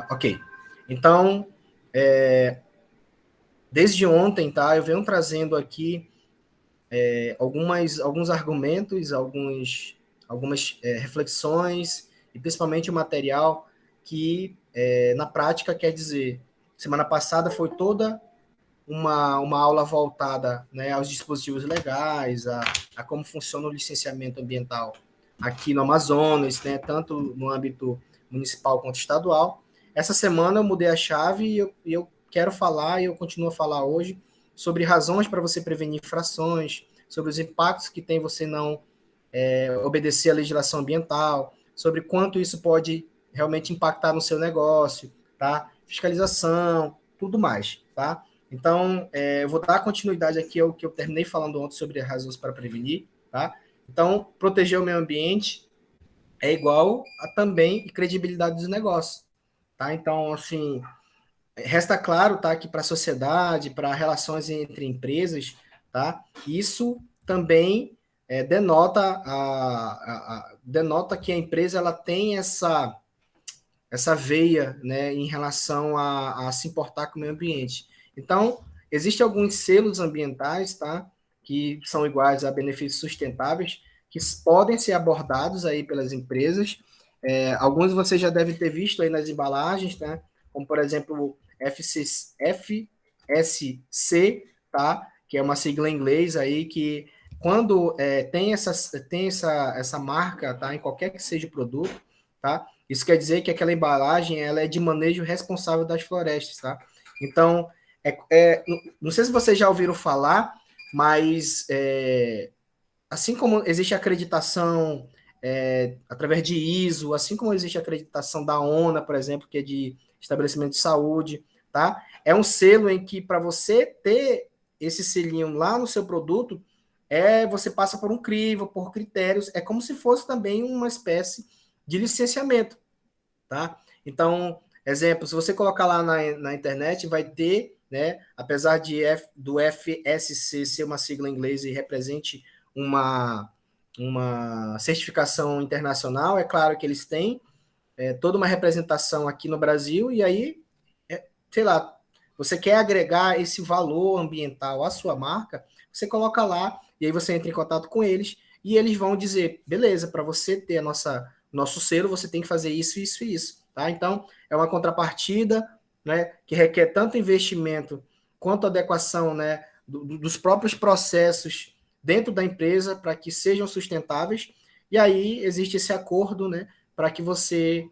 Ok. Então, desde ontem, tá? Eu venho trazendo aqui alguns argumentos, algumas reflexões e principalmente o material que, na prática, quer dizer, semana passada foi toda uma aula voltada, né, aos dispositivos legais, a como funciona o licenciamento ambiental aqui no Amazonas, né, tanto no âmbito municipal quanto estadual. Essa semana eu mudei a chave e eu quero falar, e eu continuo a falar hoje, sobre razões para você prevenir infrações, sobre os impactos que tem você não obedecer à legislação ambiental, sobre quanto isso pode realmente impactar no seu negócio, tá? Fiscalização, tudo mais, tá? Então, eu vou dar continuidade aqui ao que eu terminei falando ontem sobre razões para prevenir, tá? Então, proteger o meio ambiente é igual a também credibilidade dos negócios, tá? Então, assim, resta claro, tá, que para a sociedade, para relações entre empresas, tá? Isso também denota que a empresa ela tem essa veia, né, em relação a se importar com o meio ambiente. Então, existem alguns selos ambientais, tá, que são iguais a benefícios sustentáveis, que podem ser abordados aí pelas empresas. Alguns você já deve ter visto aí nas embalagens, tá, como por exemplo FSC, tá, que é uma sigla em inglês aí que quando tem essa marca, tá, em qualquer que seja o produto, tá, isso quer dizer que aquela embalagem ela é de manejo responsável das florestas, tá? Então, não sei se vocês já ouviram falar, mas assim como existe acreditação através de ISO, assim como existe acreditação da ONA, por exemplo, que é de estabelecimento de saúde, tá? É um selo em que para você ter esse selinho lá no seu produto, você passa por um crivo, por critérios, é como se fosse também uma espécie de licenciamento, tá? Então, exemplo, se você colocar lá na internet, vai ter, né, apesar do FSC ser uma sigla em inglês e represente uma, uma certificação internacional, é claro que eles têm toda uma representação aqui no Brasil, e aí, sei lá, você quer agregar esse valor ambiental à sua marca, você coloca lá, e aí você entra em contato com eles, e eles vão dizer, beleza, para você ter nosso selo, você tem que fazer isso, isso e isso. Tá? Então, é uma contrapartida, né, que requer tanto investimento quanto adequação, né, dos próprios processos dentro da empresa para que sejam sustentáveis. E aí existe esse acordo, né, para que você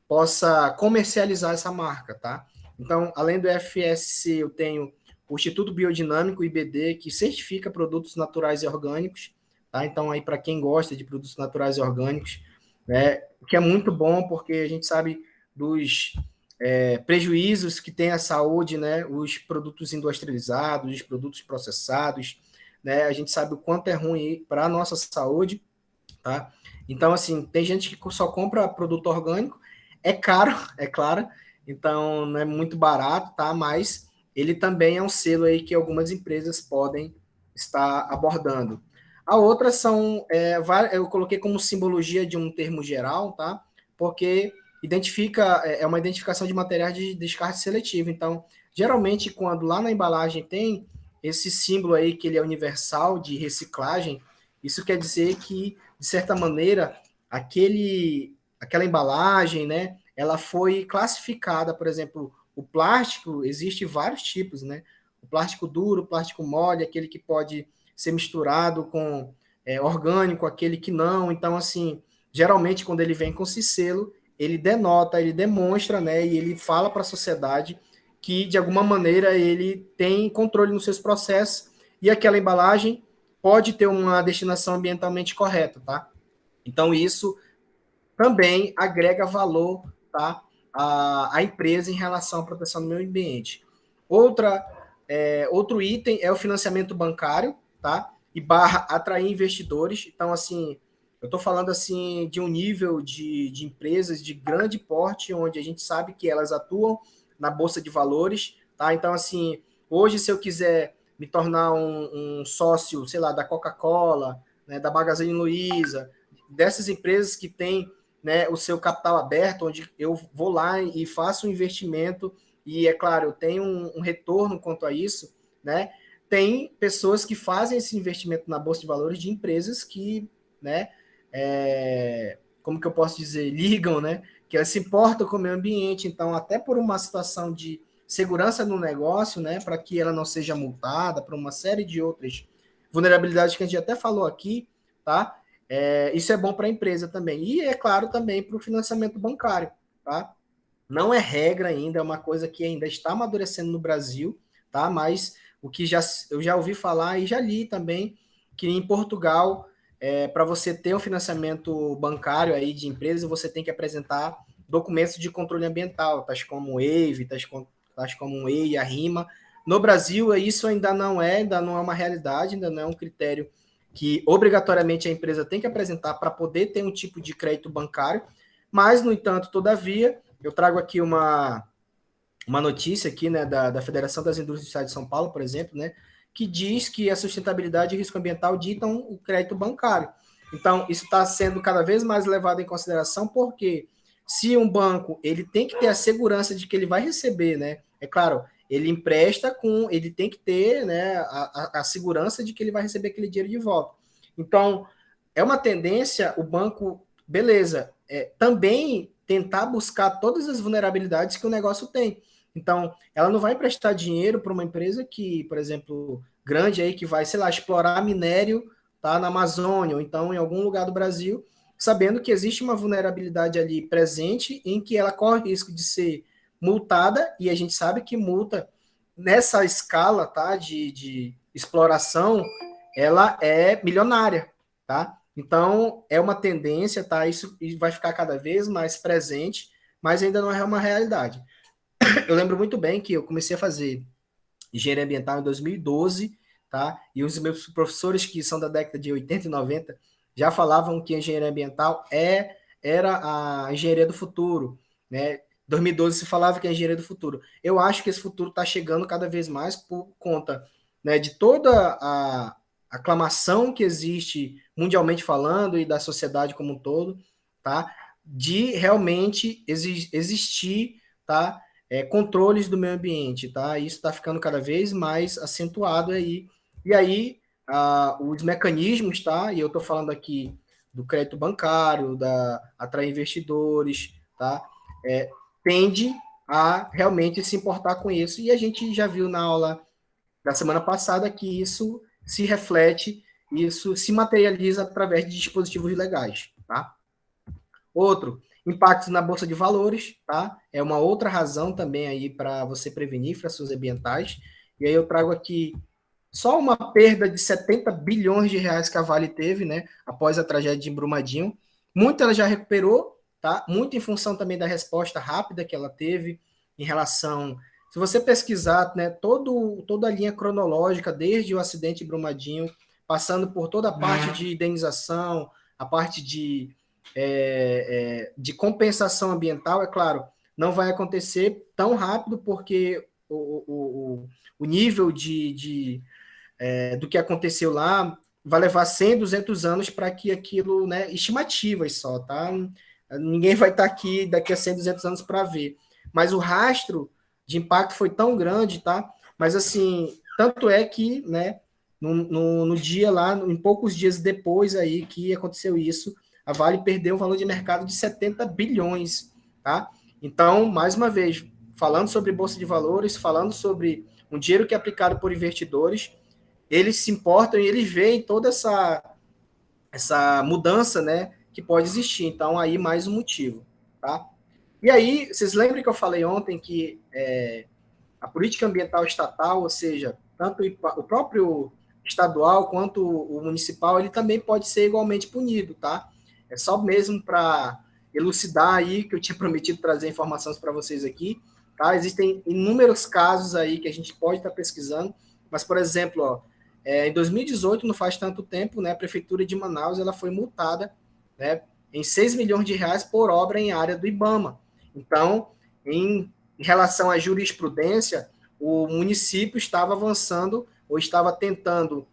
possa comercializar essa marca, tá? Então, além do FSC, eu tenho o Instituto Biodinâmico, IBD, que certifica produtos naturais e orgânicos, tá? Então, aí para quem gosta de produtos naturais e orgânicos, né, o que é muito bom, porque a gente sabe dos prejuízos que tem a saúde, né, os produtos industrializados, os produtos processados, né, a gente sabe o quanto é ruim para a nossa saúde, tá? Então, assim, tem gente que só compra produto orgânico, é caro, é claro, então não é muito barato, tá? Mas ele também é um selo aí que algumas empresas podem estar abordando. A outra são, eu coloquei como simbologia de um termo geral, tá? Porque é uma identificação de materiais de descarte seletivo. Então, geralmente, quando lá na embalagem tem esse símbolo aí que ele é universal de reciclagem, isso quer dizer que, de certa maneira, aquela embalagem, né, ela foi classificada, por exemplo, o plástico, existe vários tipos, né? O plástico duro, o plástico mole, aquele que pode ser misturado com orgânico, aquele que não. Então, assim, geralmente, quando ele vem com esse selo, ele denota, ele demonstra, né, e ele fala para a sociedade que, de alguma maneira, ele tem controle nos seus processos e aquela embalagem pode ter uma destinação ambientalmente correta, tá? Então, isso também agrega valor, tá, à empresa em relação à proteção do meio ambiente. Outro item é o financiamento bancário, tá? E barra atrair investidores. Então, assim, eu estou falando assim de um nível de empresas de grande porte, onde a gente sabe que elas atuam na Bolsa de Valores, tá? Então, assim, hoje, se eu quiser me tornar um sócio, sei lá, da Coca-Cola, né, da Magazine Luiza, dessas empresas que têm né, o seu capital aberto, onde eu vou lá e faço um investimento e, é claro, eu tenho um retorno quanto a isso, né? Tem pessoas que fazem esse investimento na Bolsa de Valores de empresas que, né, como que eu posso dizer, ligam, né? Que elas se importam com o meio ambiente, então, até por uma situação de segurança no negócio, né, para que ela não seja multada, para uma série de outras vulnerabilidades que a gente até falou aqui, tá? Isso é bom para a empresa também. E, é claro, também para o financiamento bancário, tá? Não é regra ainda, é uma coisa que ainda está amadurecendo no Brasil, tá? Mas o que eu já ouvi falar e já li também que em Portugal, para você ter um financiamento bancário aí de empresas, você tem que apresentar documentos de controle ambiental, tais como o EIVE, tais como o EI, a RIMA. No Brasil, isso ainda não é uma realidade, ainda não é um critério que obrigatoriamente a empresa tem que apresentar para poder ter um tipo de crédito bancário, mas, no entanto, todavia, eu trago aqui uma notícia aqui, né, da Federação das Indústrias do Estado de São Paulo, por exemplo, né, que diz que a sustentabilidade e o risco ambiental ditam o crédito bancário. Então, isso está sendo cada vez mais levado em consideração, porque se um banco ele tem que ter a segurança de que ele vai receber, né? É claro, ele tem que ter, né, a segurança de que ele vai receber aquele dinheiro de volta. Então, é uma tendência o banco, beleza, também tentar buscar todas as vulnerabilidades que o negócio tem. Então, ela não vai emprestar dinheiro para uma empresa que, por exemplo, grande aí, que vai, sei lá, explorar minério, tá, na Amazônia, ou então em algum lugar do Brasil, sabendo que existe uma vulnerabilidade ali presente em que ela corre risco de ser multada, e a gente sabe que multa nessa escala, tá, de exploração, ela é milionária, tá? Então, é uma tendência, tá? Isso vai ficar cada vez mais presente, mas ainda não é uma realidade. Eu lembro muito bem que eu comecei a fazer engenharia ambiental em 2012, tá? E os meus professores, que são da década de 80 e 90, já falavam que a engenharia ambiental era a engenharia do futuro, né? 2012 se falava que é a engenharia do futuro. Eu acho que esse futuro está chegando cada vez mais por conta, né, de toda a aclamação que existe mundialmente falando e da sociedade como um todo, tá? De realmente existir, tá? Controles do meio ambiente, tá? Isso está ficando cada vez mais acentuado aí. E aí, os mecanismos, tá? E eu estou falando aqui do crédito bancário, da atrair investidores, tá? Tende a realmente se importar com isso. E a gente já viu na aula da semana passada que isso se reflete, isso se materializa através de dispositivos legais, tá? Outro, impactos na bolsa de valores, tá? É uma outra razão também aí para você prevenir infrações ambientais. E aí eu trago aqui só uma perda de 70 bilhões de reais que a Vale teve, né, após a tragédia de Brumadinho. Muito ela já recuperou, tá? Muito em função também da resposta rápida que ela teve em relação, se você pesquisar, né, toda a linha cronológica desde o acidente de Brumadinho, passando por toda a parte de indenização, a parte de compensação ambiental, é claro, não vai acontecer tão rápido, porque o nível do que aconteceu lá vai levar 100, 200 anos para que aquilo, né, estimativas só, tá? Ninguém vai estar aqui daqui a 100, 200 anos para ver. Mas o rastro de impacto foi tão grande, tá? Mas, assim, tanto é que, né, no dia lá, em poucos dias depois aí que aconteceu isso, a Vale perdeu um valor de mercado de 70 bilhões, tá? Então, mais uma vez, falando sobre bolsa de valores, falando sobre um dinheiro que é aplicado por investidores, eles se importam e eles veem toda essa mudança, né, que pode existir. Então, aí mais um motivo, tá? E aí, vocês lembram que eu falei ontem que a política ambiental estatal, ou seja, tanto o próprio estadual quanto o municipal, ele também pode ser igualmente punido, tá? É só mesmo para elucidar aí, que eu tinha prometido trazer informações para vocês aqui, tá? Existem inúmeros casos aí que a gente pode estar pesquisando, mas, por exemplo, ó, em 2018, não faz tanto tempo, né, a Prefeitura de Manaus ela foi multada, né, em 6 milhões de reais por obra em área do IBAMA. Então, em relação à jurisprudência, o município estava avançando ou estava tentando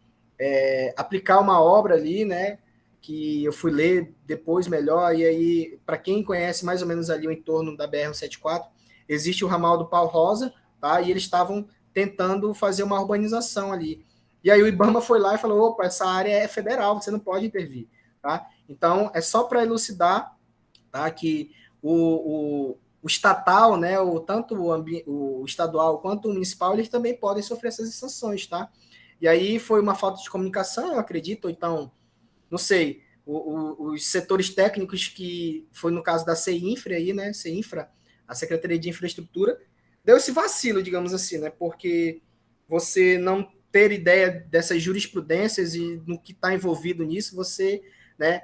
aplicar uma obra ali, né, que eu fui ler depois melhor, e aí, para quem conhece mais ou menos ali o entorno da BR-174, existe o ramal do Pau Rosa, tá? E eles estavam tentando fazer uma urbanização ali. E aí o IBAMA foi lá e falou, opa, essa área é federal, você não pode intervir, tá? Então, é só para elucidar, tá, que o estatal, né, tanto o estadual quanto o municipal, eles também podem sofrer essas sanções, tá? E aí foi uma falta de comunicação, eu acredito, ou então, não sei, os setores técnicos que foi no caso da CINFRA aí, né, CINFRA, a Secretaria de Infraestrutura, deu esse vacilo, digamos assim, né, porque você não ter ideia dessas jurisprudências e no que está envolvido nisso, você, né,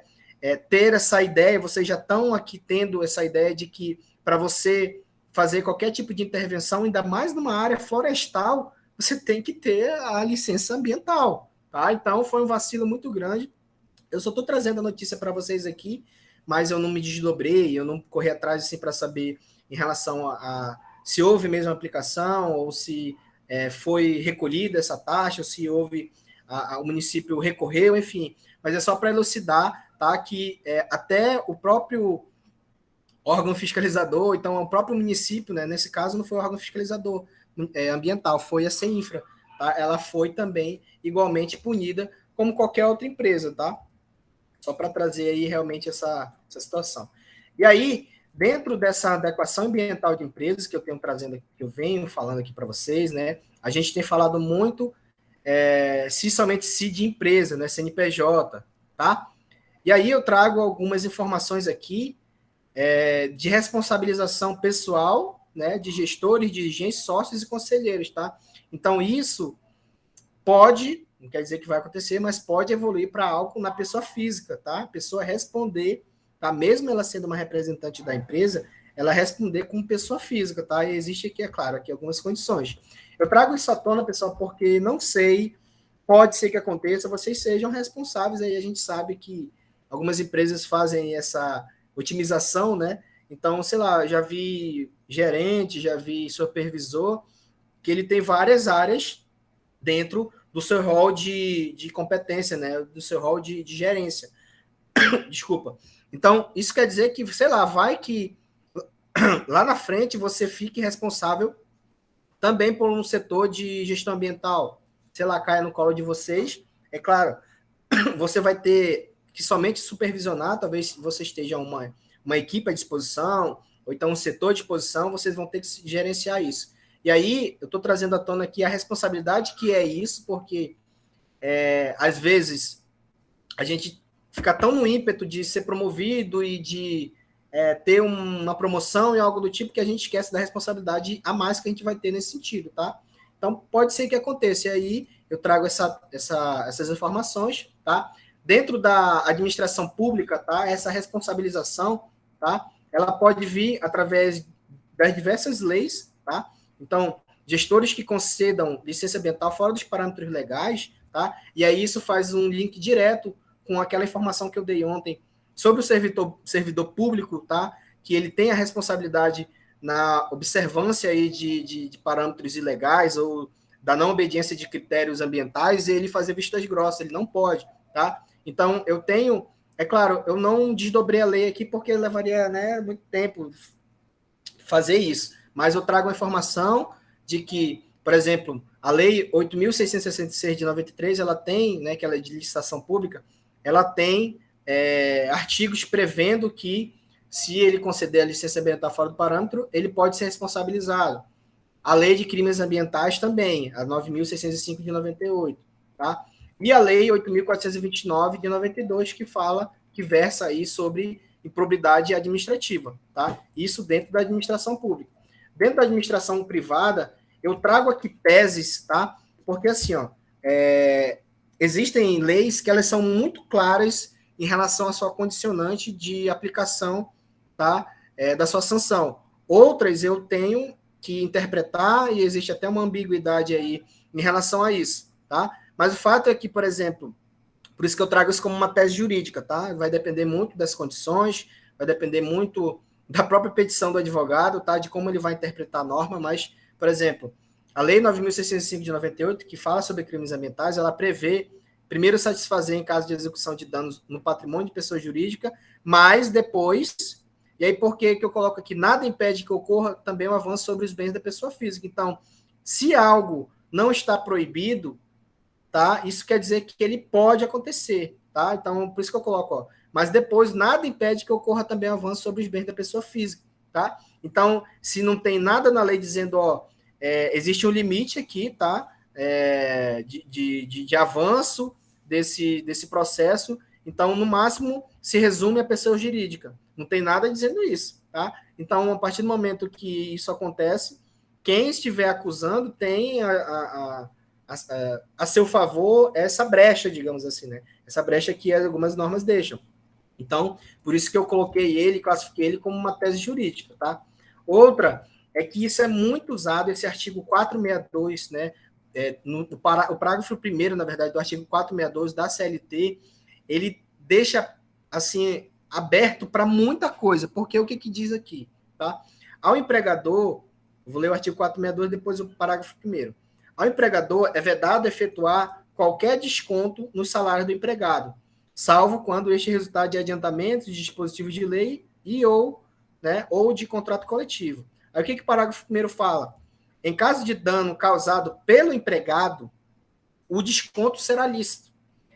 ter essa ideia, vocês já estão aqui tendo essa ideia de que para você fazer qualquer tipo de intervenção, ainda mais numa área florestal, você tem que ter a licença ambiental, tá? Então foi um vacilo muito grande. Eu só estou trazendo a notícia para vocês aqui, mas eu não me desdobrei, eu não corri atrás assim para saber em relação a se houve mesmo aplicação ou se foi recolhida essa taxa, ou se houve o município recorreu, enfim. Mas é só para elucidar, tá? Que até o próprio órgão fiscalizador, então o próprio município, né? Nesse caso não foi o órgão fiscalizador ambiental, foi a CEINFRA, tá? Ela foi também igualmente punida como qualquer outra empresa, tá? Só para trazer aí realmente essa situação. E aí, dentro dessa adequação ambiental de empresas que eu tenho trazendo, que eu venho falando aqui para vocês, né? A gente tem falado muito se somente se de empresa, né? CNPJ, tá? E aí eu trago algumas informações aqui de responsabilização pessoal, né? De gestores, dirigentes, sócios e conselheiros, tá? Então isso pode, não quer dizer que vai acontecer, mas pode evoluir para algo na pessoa física, tá? A pessoa responder, tá? Mesmo ela sendo uma representante da empresa, ela responder como pessoa física, tá? E existe aqui, é claro, aqui algumas condições. Eu trago isso à tona, pessoal, porque não sei, pode ser que aconteça, vocês sejam responsáveis, aí a gente sabe que algumas empresas fazem essa otimização, né? Então, sei lá, já vi gerente, já vi supervisor, que ele tem várias áreas dentro do seu rol de competência, né? Do seu rol de gerência. Desculpa. Então, isso quer dizer que, sei lá, vai que lá na frente você fique responsável também por um setor de gestão ambiental. Sei lá, caia no colo de vocês. É claro, você vai ter que somente supervisionar, talvez você esteja uma equipe à disposição, ou então um setor à disposição, vocês vão ter que gerenciar isso. E aí, eu estou trazendo à tona aqui a responsabilidade que é isso, porque às vezes a gente fica tão no ímpeto de ser promovido e de ter uma promoção e algo do tipo que a gente esquece da responsabilidade a mais que a gente vai ter nesse sentido, tá? Então, pode ser que aconteça. E aí, eu trago essas informações, tá? Dentro da administração pública, tá? Essa responsabilização, tá? Ela pode vir através das diversas leis, tá? Então, gestores que concedam licença ambiental fora dos parâmetros legais, tá? E aí isso faz um link direto com aquela informação que eu dei ontem sobre o servidor público, tá? Que ele tem a responsabilidade na observância aí de parâmetros ilegais ou da não obediência de critérios ambientais, e ele fazer vistas grossas, ele não pode, tá? Então, eu tenho, é claro, eu não desdobrei a lei aqui porque levaria, né, muito tempo fazer isso, mas eu trago a informação de que, por exemplo, a lei 8.666 de 93, ela tem, né, que ela é de licitação pública, ela tem artigos prevendo que se ele conceder a licença ambiental fora do parâmetro, ele pode ser responsabilizado. A lei de crimes ambientais também, a 9.605 de 98, tá? E a lei 8.429 de 92, que fala, que versa aí sobre improbidade administrativa, tá? Isso dentro da administração pública. Dentro da administração privada, eu trago aqui teses, tá? Porque assim, ó, existem leis que elas são muito claras em relação à sua condicionante de aplicação, tá? Da sua sanção. Outras eu tenho que interpretar e existe até uma ambiguidade aí em relação a isso, tá? Mas o fato é que, por exemplo, por isso que eu trago isso como uma tese jurídica, tá? Vai depender muito das condições, vai depender muito da própria petição do advogado, tá? De como ele vai interpretar a norma, mas, por exemplo, a Lei 9.605 de 98, que fala sobre crimes ambientais, ela prevê primeiro satisfazer em caso de execução de danos no patrimônio de pessoa jurídica, mas depois, e aí por que eu coloco aqui, nada impede que ocorra também um avanço sobre os bens da pessoa física. Então, se algo não está proibido, tá? Isso quer dizer que ele pode acontecer, tá? Então, por isso que eu coloco, ó, mas depois nada impede que ocorra também um avanço sobre os bens da pessoa física, tá? Então, se não tem nada na lei dizendo, ó, existe um limite aqui, tá? De avanço desse processo, então, no máximo, se resume a pessoa jurídica. Não tem nada dizendo isso, tá? Então, a partir do momento que isso acontece, quem estiver acusando tem a seu favor essa brecha, digamos assim, né? Essa brecha que algumas normas deixam. Então, por isso que eu coloquei ele, classifiquei ele como uma tese jurídica, tá? Outra é que isso é muito usado, esse artigo 462, né? O parágrafo primeiro, na verdade, do artigo 462 da CLT, ele deixa, assim, aberto para muita coisa, porque o que diz aqui, tá? Ao empregador, vou ler o artigo 462, depois o parágrafo primeiro. Ao empregador é vedado efetuar qualquer desconto no salário do empregado, salvo quando este resultado de adiantamento de dispositivos de lei ou de contrato coletivo. Aí o que o parágrafo primeiro fala? Em caso de dano causado pelo empregado, o desconto será lícito,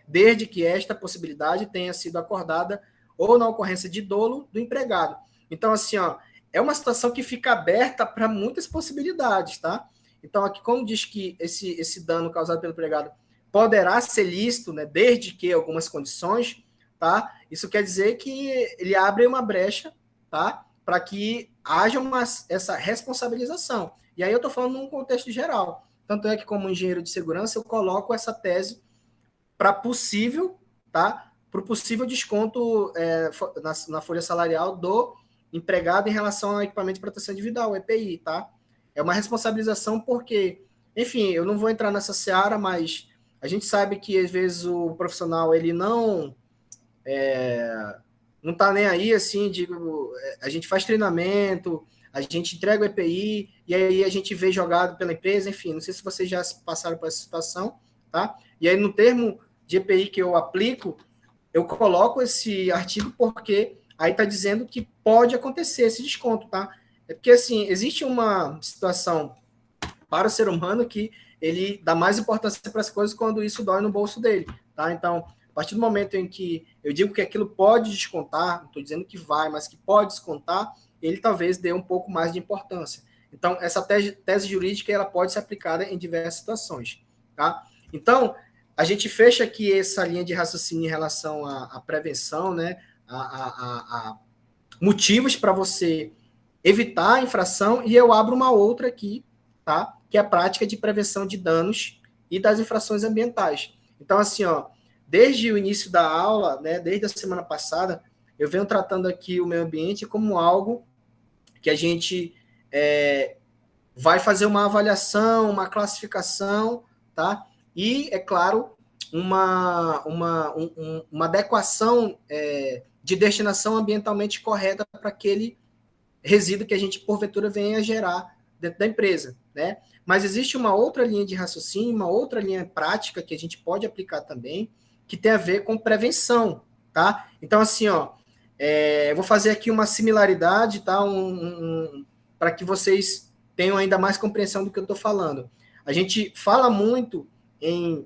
desde que esta possibilidade tenha sido acordada ou na ocorrência de dolo do empregado. Então, assim, ó, é uma situação que fica aberta para muitas possibilidades, tá? Então, aqui, como diz que esse dano causado pelo empregado poderá ser lícito, né, desde que algumas condições, tá? Isso quer dizer que ele abre uma brecha, tá? Para que haja essa responsabilização. E aí eu estou falando num contexto geral. Tanto é que, como engenheiro de segurança, eu coloco essa tese para possível, tá? Para o possível desconto na folha salarial do empregado em relação ao equipamento de proteção individual, EPI, tá? É uma responsabilização porque, enfim, eu não vou entrar nessa seara, mas a gente sabe que às vezes o profissional ele não tá nem aí, assim, digo, a gente faz treinamento, a gente entrega o EPI, e aí a gente vê jogado pela empresa, enfim, não sei se vocês já passaram por essa situação, tá? E aí no termo de EPI que eu aplico, eu coloco esse artigo porque aí tá dizendo que pode acontecer esse desconto, tá? É porque, assim, existe uma situação para o ser humano que ele dá mais importância para as coisas quando isso dói no bolso dele, tá? Então, a partir do momento em que eu digo que aquilo pode descontar, não estou dizendo que vai, mas que pode descontar, ele talvez dê um pouco mais de importância. Então, essa tese jurídica ela pode ser aplicada em diversas situações, tá? Então, a gente fecha aqui essa linha de raciocínio em relação à prevenção, né? A motivos para você evitar a infração, e eu abro uma outra aqui, tá? Que é a prática de prevenção de danos e das infrações ambientais. Então, assim, ó, desde o início da aula, né, desde a semana passada, eu venho tratando aqui o meio ambiente como algo que a gente vai fazer uma avaliação, uma classificação, tá? E, é claro, uma adequação de destinação ambientalmente correta para aquele resíduo que a gente, porventura, venha a gerar dentro da empresa, né? Mas existe uma outra linha de raciocínio, uma outra linha prática que a gente pode aplicar também, que tem a ver com prevenção, tá? Então, assim, ó, eu vou fazer aqui uma similaridade, tá? Para que vocês tenham ainda mais compreensão do que eu estou falando. A gente fala muito em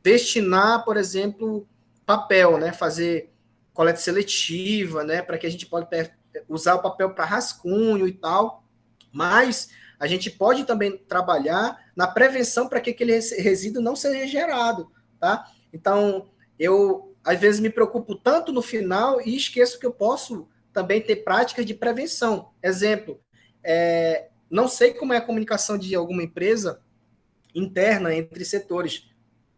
destinar, por exemplo, papel, né? Fazer coleta seletiva, né? Para que a gente possa usar o papel para rascunho e tal, mas a gente pode também trabalhar na prevenção para que aquele resíduo não seja gerado, tá? Então, eu às vezes me preocupo tanto no final e esqueço que eu posso também ter práticas de prevenção. Exemplo, não sei como é a comunicação de alguma empresa interna entre setores,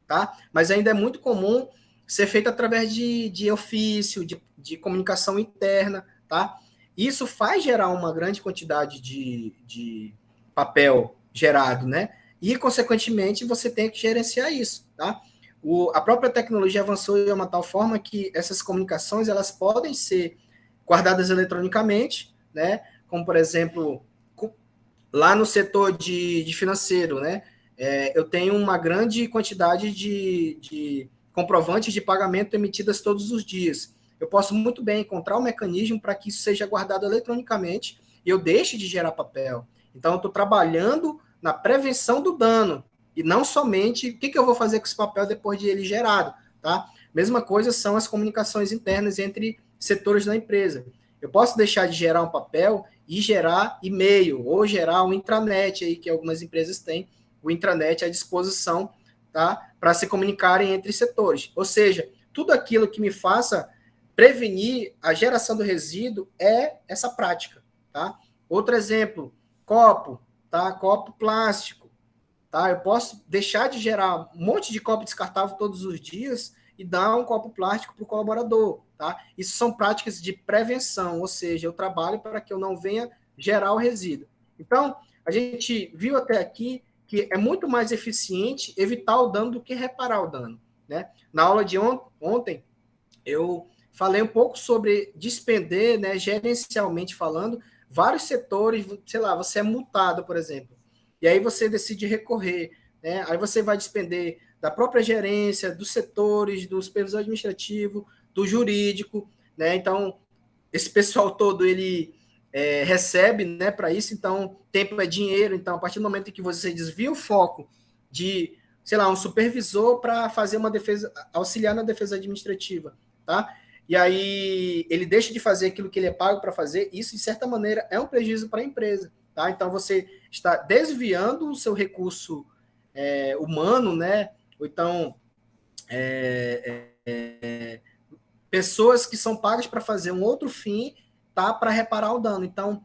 tá? Mas ainda é muito comum ser feito através de ofício, de comunicação interna, tá? Isso faz gerar uma grande quantidade de papel gerado, né? E, consequentemente, você tem que gerenciar isso, tá? A própria tecnologia avançou de uma tal forma que essas comunicações elas podem ser guardadas eletronicamente, né? Como, por exemplo, lá no setor de financeiro, né? Eu tenho uma grande quantidade comprovantes de pagamento emitidas todos os dias. Eu posso muito bem encontrar um mecanismo para que isso seja guardado eletronicamente e eu deixe de gerar papel. Então, eu estou trabalhando na prevenção do dano e não somente o que eu vou fazer com esse papel depois de ele gerado, tá? Mesma coisa são as comunicações internas entre setores da empresa. Eu posso deixar de gerar um papel e gerar e-mail ou gerar um intranet aí que algumas empresas têm, o intranet à disposição, tá? Para se comunicarem entre setores. Ou seja, tudo aquilo que me faça prevenir a geração do resíduo é essa prática, tá? Outro exemplo, copo, tá? Copo plástico, tá? Eu posso deixar de gerar um monte de copo descartável todos os dias e dar um copo plástico para o colaborador, tá? Isso são práticas de prevenção, ou seja, eu trabalho para que eu não venha gerar o resíduo. Então, a gente viu até aqui que é muito mais eficiente evitar o dano do que reparar o dano, né? Na aula de ontem, eu falei um pouco sobre despender, né, gerencialmente falando, vários setores, sei lá, você é multado, por exemplo, e aí você decide recorrer, né? Aí você vai despender da própria gerência, dos setores, do supervisor administrativo, do jurídico, né? Então, esse pessoal todo, ele recebe, né, para isso, então, tempo é dinheiro, então, a partir do momento em que você desvia o foco de, sei lá, um supervisor para fazer uma defesa, auxiliar na defesa administrativa, tá? E aí ele deixa de fazer aquilo que ele é pago para fazer, isso, de certa maneira, é um prejuízo para a empresa, tá? Então, você está desviando o seu recurso humano, né? Ou então, pessoas que são pagas para fazer um outro fim, tá? Para reparar o dano. Então,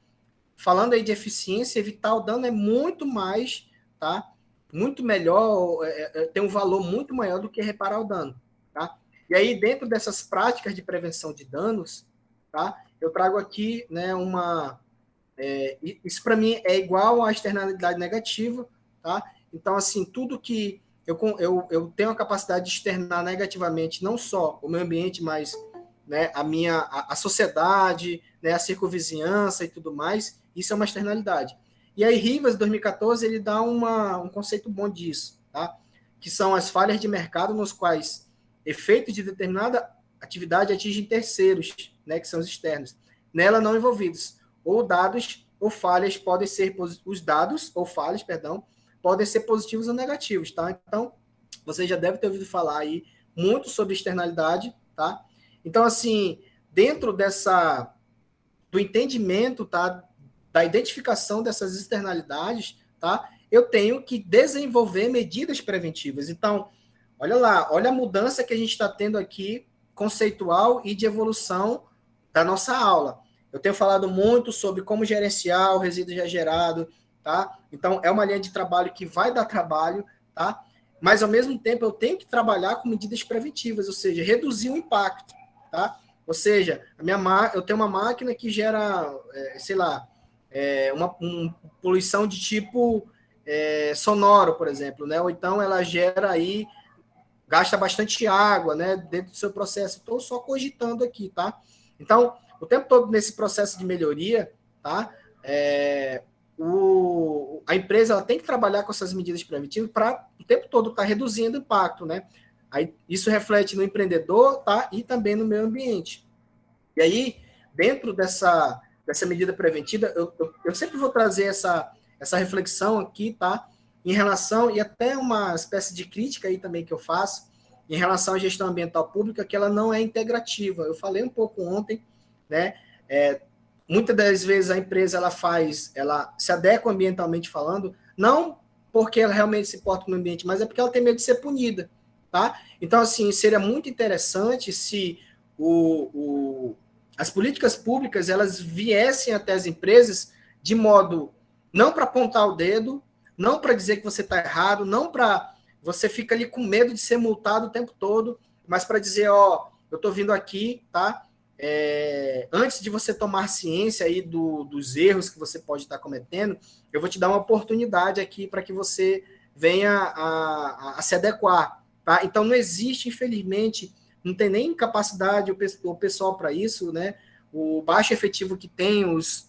falando aí de eficiência, evitar o dano é muito mais, tá? Muito melhor, tem um valor muito maior do que reparar o dano, tá? E aí, dentro dessas práticas de prevenção de danos, tá? Eu trago aqui, né, isso para mim é igual à externalidade negativa, tá? Então, assim, tudo que eu tenho a capacidade de externar negativamente, não só o meio ambiente, mas, né, a sociedade, né, a circunvizinhança e tudo mais, isso é uma externalidade. E aí, Rivas, 2014, ele dá um conceito bom disso, tá? Que são as falhas de mercado nos quais efeitos de determinada atividade atingem terceiros, né, que são os externos, nela não envolvidos, ou dados ou falhas podem ser os dados ou falhas, perdão, podem ser positivos ou negativos, tá? Então, você já deve ter ouvido falar aí muito sobre externalidade, tá? Então, assim, dentro do entendimento, tá, da identificação dessas externalidades, tá, eu tenho que desenvolver medidas preventivas. Então, olha lá, olha a mudança que a gente está tendo aqui, conceitual e de evolução da nossa aula. Eu tenho falado muito sobre como gerenciar o resíduo já gerado, tá? Então, é uma linha de trabalho que vai dar trabalho, tá? Mas, ao mesmo tempo, eu tenho que trabalhar com medidas preventivas, ou seja, reduzir o impacto, tá? Ou seja, eu tenho uma máquina que gera, sei lá, uma poluição de tipo sonoro, por exemplo, né? Ou então ela gera aí, gasta bastante água, né? Dentro do seu processo. Estou só cogitando aqui, tá? Então, o tempo todo nesse processo de melhoria, tá? A empresa ela tem que trabalhar com essas medidas preventivas para o tempo todo estar reduzindo o impacto, né? Aí, isso reflete no empreendedor, tá? E também no meio ambiente. E aí, dentro dessa medida preventiva, eu sempre vou trazer essa reflexão aqui, tá? Em relação, e até uma espécie de crítica aí também que eu faço, em relação à gestão ambiental pública, que ela não é integrativa. Eu falei um pouco ontem, né? Muitas das vezes a empresa ela se adequa ambientalmente falando, não porque ela realmente se importa com o ambiente, mas é porque ela tem medo de ser punida, tá? Então, assim, seria muito interessante se as políticas públicas elas viessem até as empresas de modo não para apontar o dedo, não para dizer que você está errado, não para você fica ali com medo de ser multado o tempo todo, mas para dizer, ó, eu estou vindo aqui, tá? Antes de você tomar ciência aí dos erros que você pode estar cometendo, eu vou te dar uma oportunidade aqui para que você venha a se adequar, tá? Então não existe, infelizmente, não tem nem capacidade o pessoal para isso, né? O baixo efetivo que tem os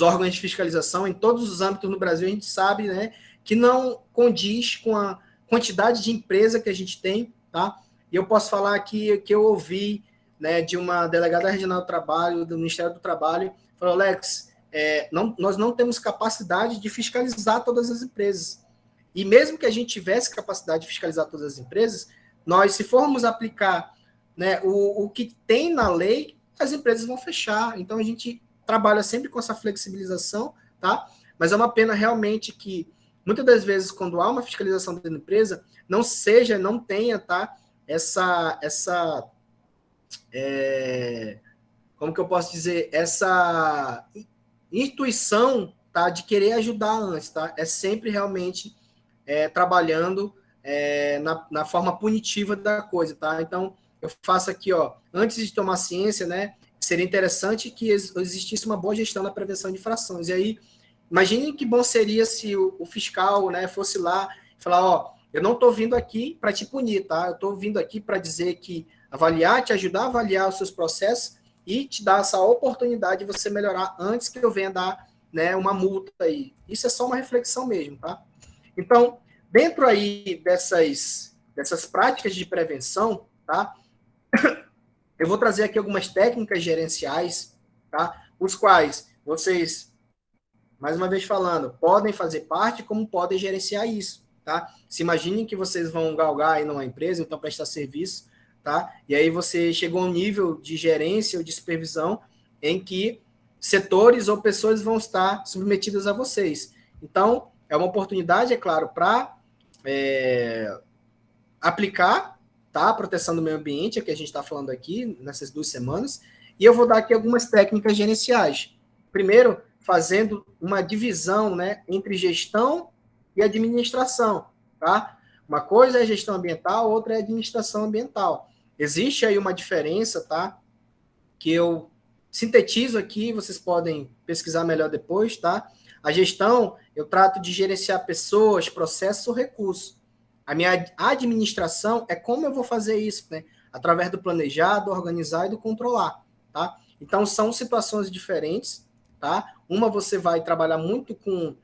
órgãos de fiscalização em todos os âmbitos no Brasil, a gente sabe, né, que não condiz com quantidade de empresa que a gente tem, tá? E eu posso falar aqui que eu ouvi, né, de uma delegada regional do trabalho, do Ministério do Trabalho, falou, Alex, nós não temos capacidade de fiscalizar todas as empresas. E mesmo que a gente tivesse capacidade de fiscalizar todas as empresas, nós, se formos aplicar, né, o que tem na lei, as empresas vão fechar. Então, a gente trabalha sempre com essa flexibilização, tá? Mas é uma pena realmente que, muitas das vezes, quando há uma fiscalização da empresa, não tenha, tá? Como que eu posso dizer? Essa intuição, tá? De querer ajudar antes, tá? É sempre realmente trabalhando na forma punitiva da coisa, tá? Então, eu faço aqui, ó, antes de tomar ciência, né? Seria interessante que existisse uma boa gestão da prevenção de infrações. E aí, imagine que bom seria se o fiscal, né, fosse lá e falar, ó, eu não estou vindo aqui para te punir, tá? Eu estou vindo aqui para dizer que avaliar, te ajudar a avaliar os seus processos e te dar essa oportunidade de você melhorar antes que eu venha dar, né, uma multa aí. Isso é só uma reflexão mesmo, tá? Então, dentro aí dessas práticas de prevenção, tá? Eu vou trazer aqui algumas técnicas gerenciais, tá? Os quais vocês, mais uma vez falando, podem fazer parte, como podem gerenciar isso, tá? Se imaginem que vocês vão galgar aí numa empresa, então prestar serviço, tá? E aí você chegou a um nível de gerência ou de supervisão em que setores ou pessoas vão estar submetidas a vocês. Então, é uma oportunidade, é claro, para aplicar, tá? A proteção do meio ambiente, é que a gente está falando aqui nessas 2 semanas, e eu vou dar aqui algumas técnicas gerenciais. Primeiro, fazendo uma divisão, né, entre gestão e administração, tá? Uma coisa é gestão ambiental, outra é administração ambiental. Existe aí uma diferença, tá? Que eu sintetizo aqui, vocês podem pesquisar melhor depois, tá? A gestão, eu trato de gerenciar pessoas, processos ou recursos. A minha administração é como eu vou fazer isso, né? Através do planejar, do organizar e do controlar, tá? Então, são situações diferentes, tá? Uma você vai trabalhar muito com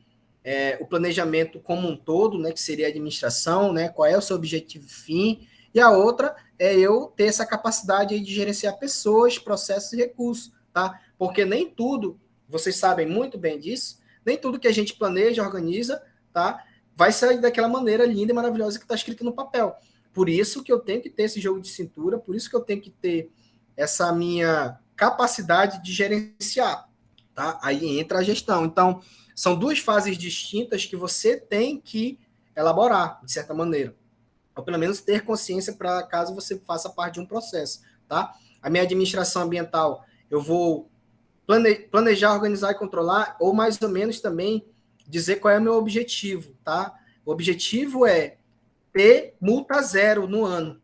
o planejamento como um todo, né? Que seria a administração, né? Qual é o seu objetivo fim, e a outra é eu ter essa capacidade aí de gerenciar pessoas, processos e recursos, tá? Porque nem tudo, vocês sabem muito bem disso, nem tudo que a gente planeja, organiza, tá? Vai sair daquela maneira linda e maravilhosa que está escrito no papel. Por isso que eu tenho que ter esse jogo de cintura, por isso que eu tenho que ter essa minha capacidade de gerenciar, tá? Aí entra a gestão. Então, são 2 fases distintas que você tem que elaborar, de certa maneira. Ou pelo menos ter consciência para caso você faça parte de um processo, tá? A minha administração ambiental, eu vou planejar, organizar e controlar, ou mais ou menos também dizer qual é o meu objetivo, tá? O objetivo é ter multa zero no ano,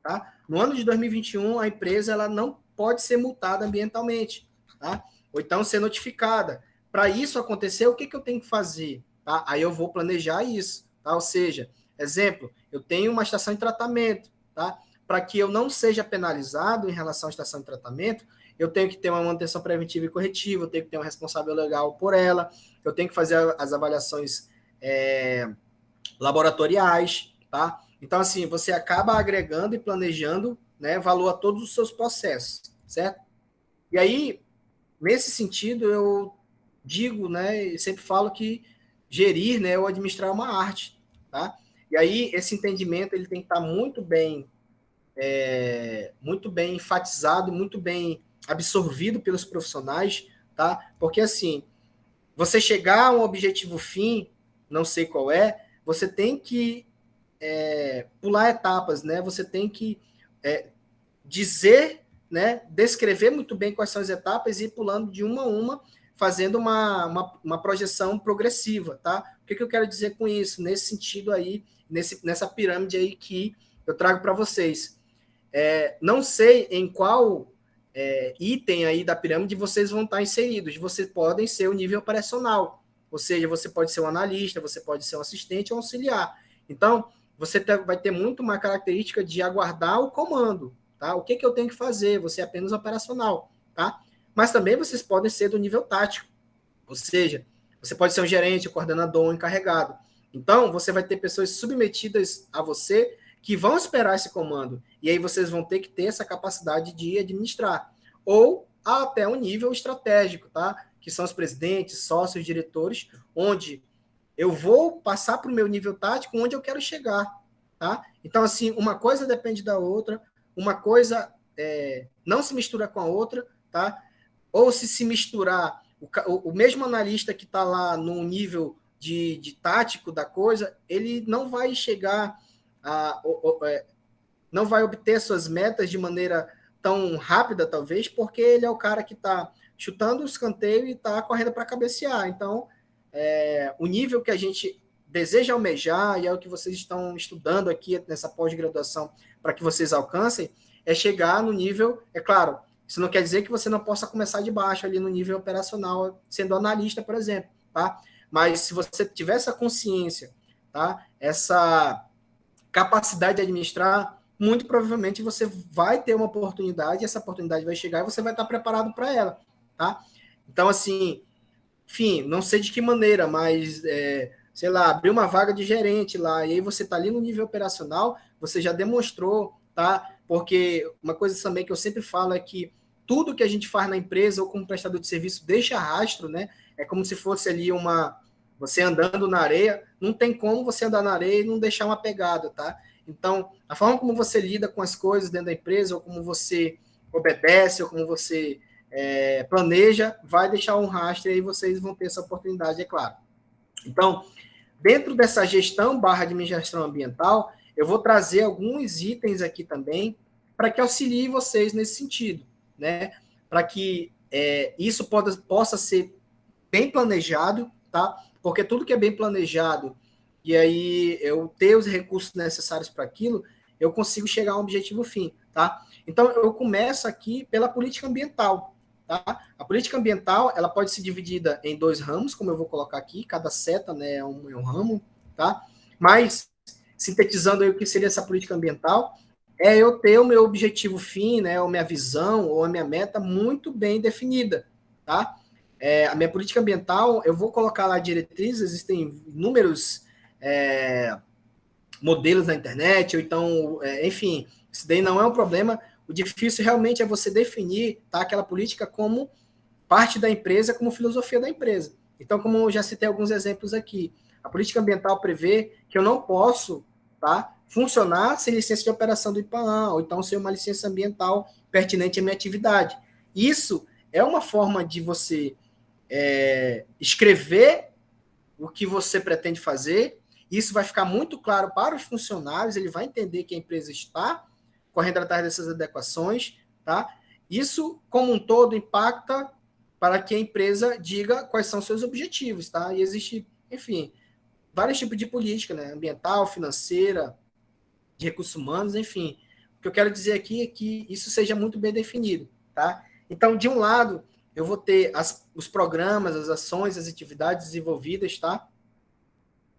tá? No ano de 2021, a empresa ela não pode ser multada ambientalmente, tá? Ou então ser notificada. Para isso acontecer, o que, que eu tenho que fazer? Tá? Aí eu vou planejar isso, tá? Ou seja, exemplo, eu tenho uma estação de tratamento, tá? Para que eu não seja penalizado em relação à estação de tratamento, eu tenho que ter uma manutenção preventiva e corretiva, eu tenho que ter um responsável legal por ela, eu tenho que fazer as avaliações laboratoriais, tá? Então, assim, você acaba agregando e planejando, né, valor a todos os seus processos, certo? E aí, nesse sentido, eu digo, né, e sempre falo que gerir, né, ou administrar é uma arte, tá? E aí, esse entendimento, ele tem que estar muito bem enfatizado, muito bem absorvido pelos profissionais, tá? Porque, assim, você chegar a um objetivo fim, não sei qual é, você tem que pular etapas, né? Você tem que dizer, né? Descrever muito bem quais são as etapas e ir pulando de uma a uma, fazendo uma projeção progressiva, tá? O que eu quero dizer com isso? Nesse sentido aí, nessa pirâmide aí que eu trago para vocês. Não sei em qual item aí da pirâmide vocês vão estar inseridos. Vocês podem ser o nível operacional, ou seja, você pode ser um analista, você pode ser um assistente ou um auxiliar. Então, você vai ter muito uma característica de aguardar o comando, tá? O que eu tenho que fazer? Você é apenas operacional, tá? Mas também vocês podem ser do nível tático, ou seja, você pode ser um gerente, um coordenador, um encarregado. Então, você vai ter pessoas submetidas a você que vão esperar esse comando. E aí vocês vão ter que ter essa capacidade de administrar. Ou até um nível estratégico, tá? Que são os presidentes, sócios, diretores, onde eu vou passar para o meu nível tático onde eu quero chegar, tá? Então, assim, uma coisa depende da outra, uma coisa não se mistura com a outra, tá? Ou se misturar, o mesmo analista que está lá no nível de tático da coisa, ele não vai chegar não vai obter suas metas de maneira tão rápida, talvez, porque ele é o cara que está chutando o escanteio e está correndo para cabecear. Então, o nível que a gente deseja almejar, e é o que vocês estão estudando aqui nessa pós-graduação para que vocês alcancem, é chegar no nível, é claro, isso não quer dizer que você não possa começar de baixo ali no nível operacional, sendo analista, por exemplo, tá? Mas se você tiver essa consciência, tá? Essa capacidade de administrar, muito provavelmente você vai ter uma oportunidade, essa oportunidade vai chegar e você vai estar preparado para ela, tá? Então, assim, enfim, não sei de que maneira, mas, sei lá, abrir uma vaga de gerente lá, e aí você está ali no nível operacional, você já demonstrou, tá? Porque uma coisa também que eu sempre falo é que tudo que a gente faz na empresa ou como prestador de serviço deixa rastro, né? É como se fosse ali você andando na areia, não tem como você andar na areia e não deixar uma pegada, tá? Então, a forma como você lida com as coisas dentro da empresa, ou como você obedece, ou como você planeja, vai deixar um rastro e aí vocês vão ter essa oportunidade, é claro. Então, dentro dessa gestão / administração ambiental, eu vou trazer alguns itens aqui também para que auxilie vocês nesse sentido, né? Para que isso possa ser bem planejado, tá? Porque tudo que é bem planejado e aí eu ter os recursos necessários para aquilo, eu consigo chegar a um objetivo fim, tá? Então, eu começo aqui pela política ambiental, tá? A política ambiental, ela pode ser dividida em 2 ramos, como eu vou colocar aqui, cada seta, né, é um ramo, tá? Mas, sintetizando aí o que seria essa política ambiental, é eu ter o meu objetivo fim, né, ou minha visão, ou a minha meta muito bem definida, tá? A minha política ambiental, eu vou colocar lá diretrizes, existem inúmeros modelos na internet, ou então, enfim, isso daí não é um problema. O difícil realmente é você definir, tá, aquela política como parte da empresa, como filosofia da empresa. Então, como eu já citei alguns exemplos aqui, a política ambiental prevê que eu não posso, tá, funcionar sem licença de operação do IPAAM, ou então sem uma licença ambiental pertinente à minha atividade. Isso é uma forma de você escrever o que você pretende fazer. Isso vai ficar muito claro para os funcionários, ele vai entender que a empresa está correndo atrás dessas adequações, tá? Isso, como um todo, impacta para que a empresa diga quais são seus objetivos, tá? E existe, enfim, vários tipos de política, né? Ambiental, financeira, de recursos humanos, enfim. O que eu quero dizer aqui é que isso seja muito bem definido, tá? Então, de um lado, eu vou ter os programas, as ações, as atividades desenvolvidas, tá?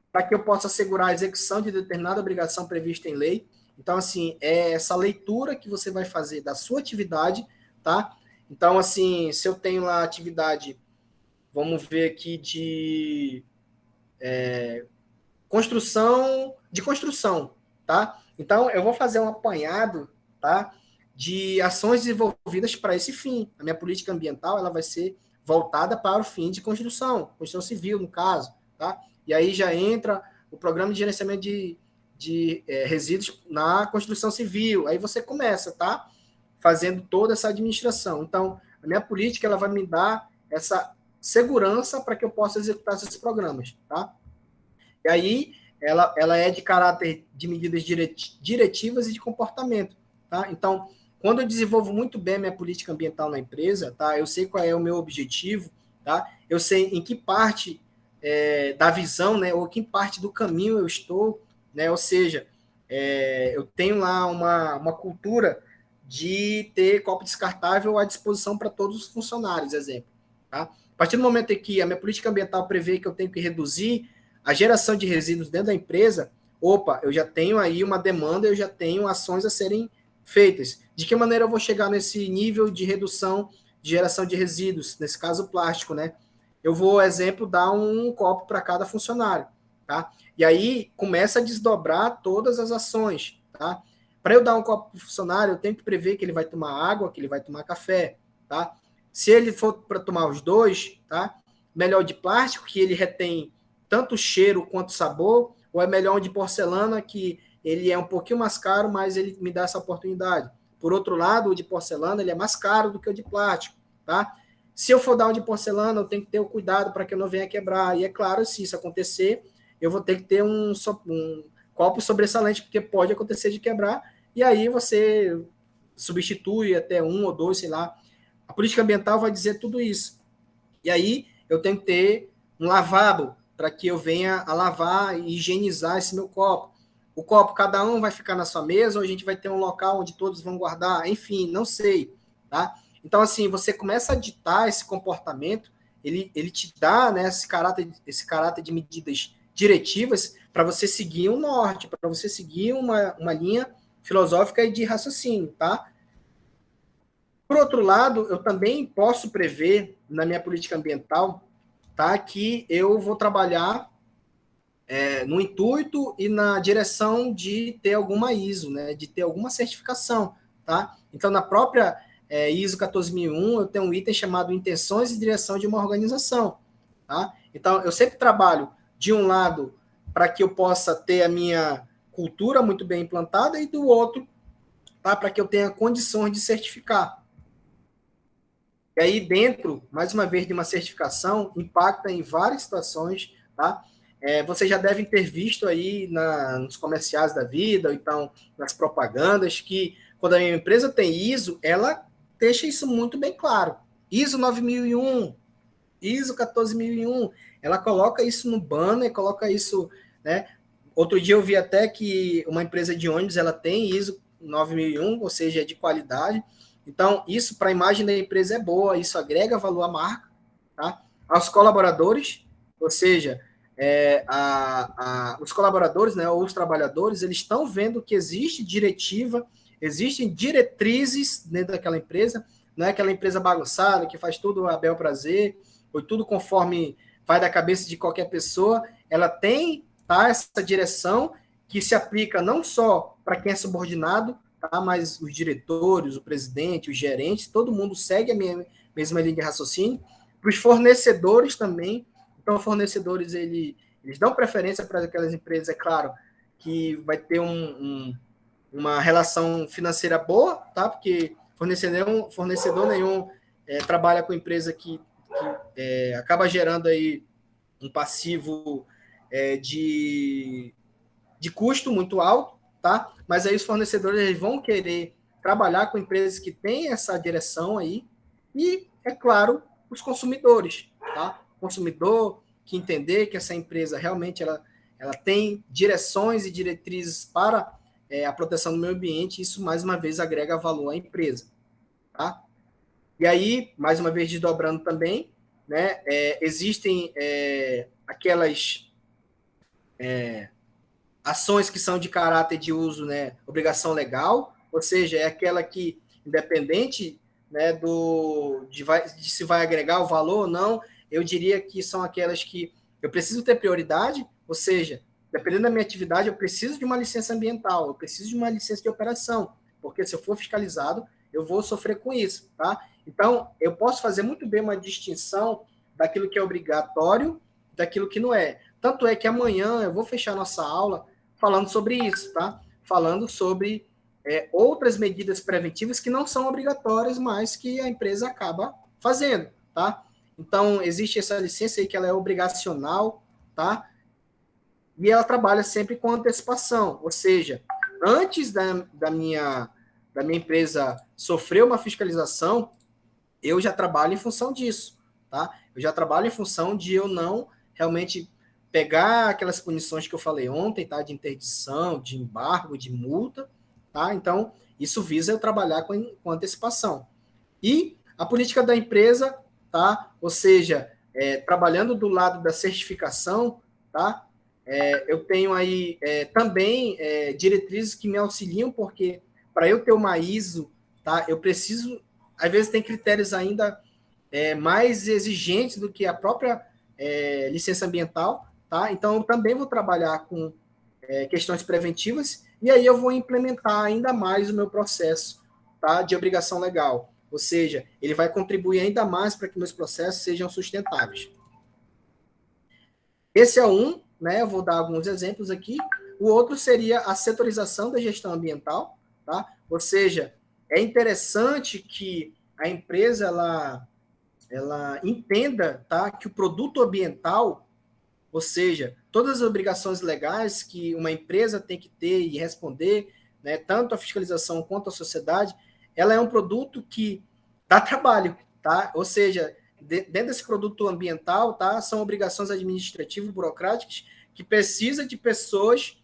Para que eu possa assegurar a execução de determinada obrigação prevista em lei. Então, assim, é essa leitura que você vai fazer da sua atividade, tá? Então, assim, se eu tenho lá atividade, vamos ver aqui de construção, tá? Então, eu vou fazer um apanhado, tá? De ações desenvolvidas para esse fim. A minha política ambiental, ela vai ser voltada para o fim de construção civil, no caso, tá? E aí já entra o programa de gerenciamento de resíduos na construção civil. Aí você começa, tá? Fazendo toda essa administração. Então, a minha política, ela vai me dar essa segurança para que eu possa executar esses programas, tá? E aí, ela é de caráter de medidas diretivas e de comportamento, tá? Então, quando eu desenvolvo muito bem a minha política ambiental na empresa, tá? Eu sei qual é o meu objetivo, tá? Eu sei em que parte da visão, né? Ou que parte do caminho eu estou, né? Ou seja, eu tenho lá uma cultura de ter copo descartável à disposição para todos os funcionários, exemplo, tá? A partir do momento em que a minha política ambiental prevê que eu tenho que reduzir a geração de resíduos dentro da empresa, opa, eu já tenho aí uma demanda, eu já tenho ações a serem feitas. De que maneira eu vou chegar nesse nível de redução de geração de resíduos, nesse caso plástico, né? Eu vou, exemplo, dar um copo para cada funcionário. tá? E aí começa a desdobrar todas as ações, tá? Para eu dar um copo para o funcionário, eu tenho que prever que ele vai tomar água, que ele vai tomar café, tá? Se ele for para tomar os dois, tá? Melhor de plástico, que ele retém tanto cheiro quanto sabor, ou é melhor um de porcelana, que ele é um pouquinho mais caro, mas ele me dá essa oportunidade. Por outro lado, o de porcelana ele é mais caro do que o de plástico, tá? Se eu for dar um de porcelana, eu tenho que ter o cuidado para que eu não venha quebrar. E é claro, se isso acontecer, eu vou ter que ter um copo sobressalente, porque pode acontecer de quebrar, e aí você substitui até um ou dois, sei lá. A política ambiental vai dizer tudo isso. E aí eu tenho que ter um lavabo para que eu venha a lavar e higienizar esse meu copo. O copo, cada um vai ficar na sua mesa, ou a gente vai ter um local onde todos vão guardar, enfim, não sei, tá? Então, assim, você começa a ditar esse comportamento, ele te dá, né, esse caráter de medidas diretivas para você seguir um norte, para você seguir uma linha filosófica e de raciocínio, tá? Por outro lado, eu também posso prever na minha política ambiental, tá, que eu vou trabalhar no intuito e na direção de ter alguma ISO, né, de ter alguma certificação, tá? Então, na própria ISO 14001, eu tenho um item chamado Intenções e Direção de uma Organização, tá? Então, eu sempre trabalho, de um lado, para que eu possa ter a minha cultura muito bem implantada, e do outro, tá, para que eu tenha condições de certificar. E aí, dentro, mais uma vez, de uma certificação, impacta em várias situações, tá? Vocês já devem ter visto aí nos comerciais da vida, ou então nas propagandas, que quando a empresa tem ISO, ela deixa isso muito bem claro. ISO 9001, ISO 14001, ela coloca isso no banner, coloca isso, né? Outro dia eu vi até que uma empresa de ônibus, ela tem ISO 9001, ou seja, é de qualidade. Então, isso para a imagem da empresa é boa, isso agrega valor à marca, tá? Aos colaboradores, ou seja, os colaboradores, né, ou os trabalhadores, eles estão vendo que existe diretiva, existem diretrizes dentro daquela empresa, não é aquela empresa bagunçada que faz tudo a bel prazer, ou tudo conforme vai da cabeça de qualquer pessoa. Ela tem, tá, essa direção que se aplica não só para quem é subordinado, tá, mas os diretores, o presidente, os gerentes, todo mundo segue a mesma linha de raciocínio. Para os fornecedores também, então fornecedores eles dão preferência para aquelas empresas, é claro, que vai ter uma relação financeira boa, tá? Porque fornecedor nenhum trabalha com empresa que acaba gerando aí um passivo de custo muito alto, tá? Mas aí os fornecedores eles vão querer trabalhar com empresas que têm essa direção aí, e, é claro, os consumidores, tá? O consumidor que entender que essa empresa realmente ela tem direções e diretrizes para a proteção do meio ambiente, isso mais uma vez agrega valor à empresa, tá? E aí, mais uma vez, desdobrando também, né, existem aquelas ações que são de caráter de uso, né, obrigação legal, ou seja, é aquela que, independente, né, de se vai agregar o valor ou não, eu diria que são aquelas que eu preciso ter prioridade, ou seja, dependendo da minha atividade, eu preciso de uma licença ambiental, eu preciso de uma licença de operação, porque se eu for fiscalizado, eu vou sofrer com isso, tá? Então, eu posso fazer muito bem uma distinção daquilo que é obrigatório, daquilo que não é. Tanto é que amanhã eu vou fechar nossa aula falando sobre isso, tá? Falando sobre outras medidas preventivas que não são obrigatórias, mas que a empresa acaba fazendo, tá? Então, existe essa licença aí que ela é obrigacional, tá? E ela trabalha sempre com antecipação, ou seja, antes da minha empresa sofrer uma fiscalização, eu já trabalho em função disso, tá? Eu já trabalho em função de eu não realmente pegar aquelas punições que eu falei ontem, tá? De interdição, de embargo, de multa, tá? Então, isso visa eu trabalhar com antecipação. E a política da empresa, tá? Ou seja, trabalhando do lado da certificação, tá? Eu tenho aí também diretrizes que me auxiliam, porque para eu ter uma ISO, tá? Eu preciso, às vezes tem critérios ainda mais exigentes do que a própria licença ambiental, tá? Então, eu também vou trabalhar com questões preventivas, e aí eu vou implementar ainda mais o meu processo, tá, de obrigação legal. Ou seja, ele vai contribuir ainda mais para que meus processos sejam sustentáveis. Esse é um, né? Eu vou dar alguns exemplos aqui. O outro seria a setorização da gestão ambiental, tá? Ou seja, é interessante que a empresa ela entenda, tá, que o produto ambiental, ou seja, todas as obrigações legais que uma empresa tem que ter e responder, né, tanto a fiscalização quanto a sociedade, ela é um produto que dá trabalho, tá? Ou seja, dentro desse produto ambiental, tá, são obrigações administrativas e burocráticas que precisa de pessoas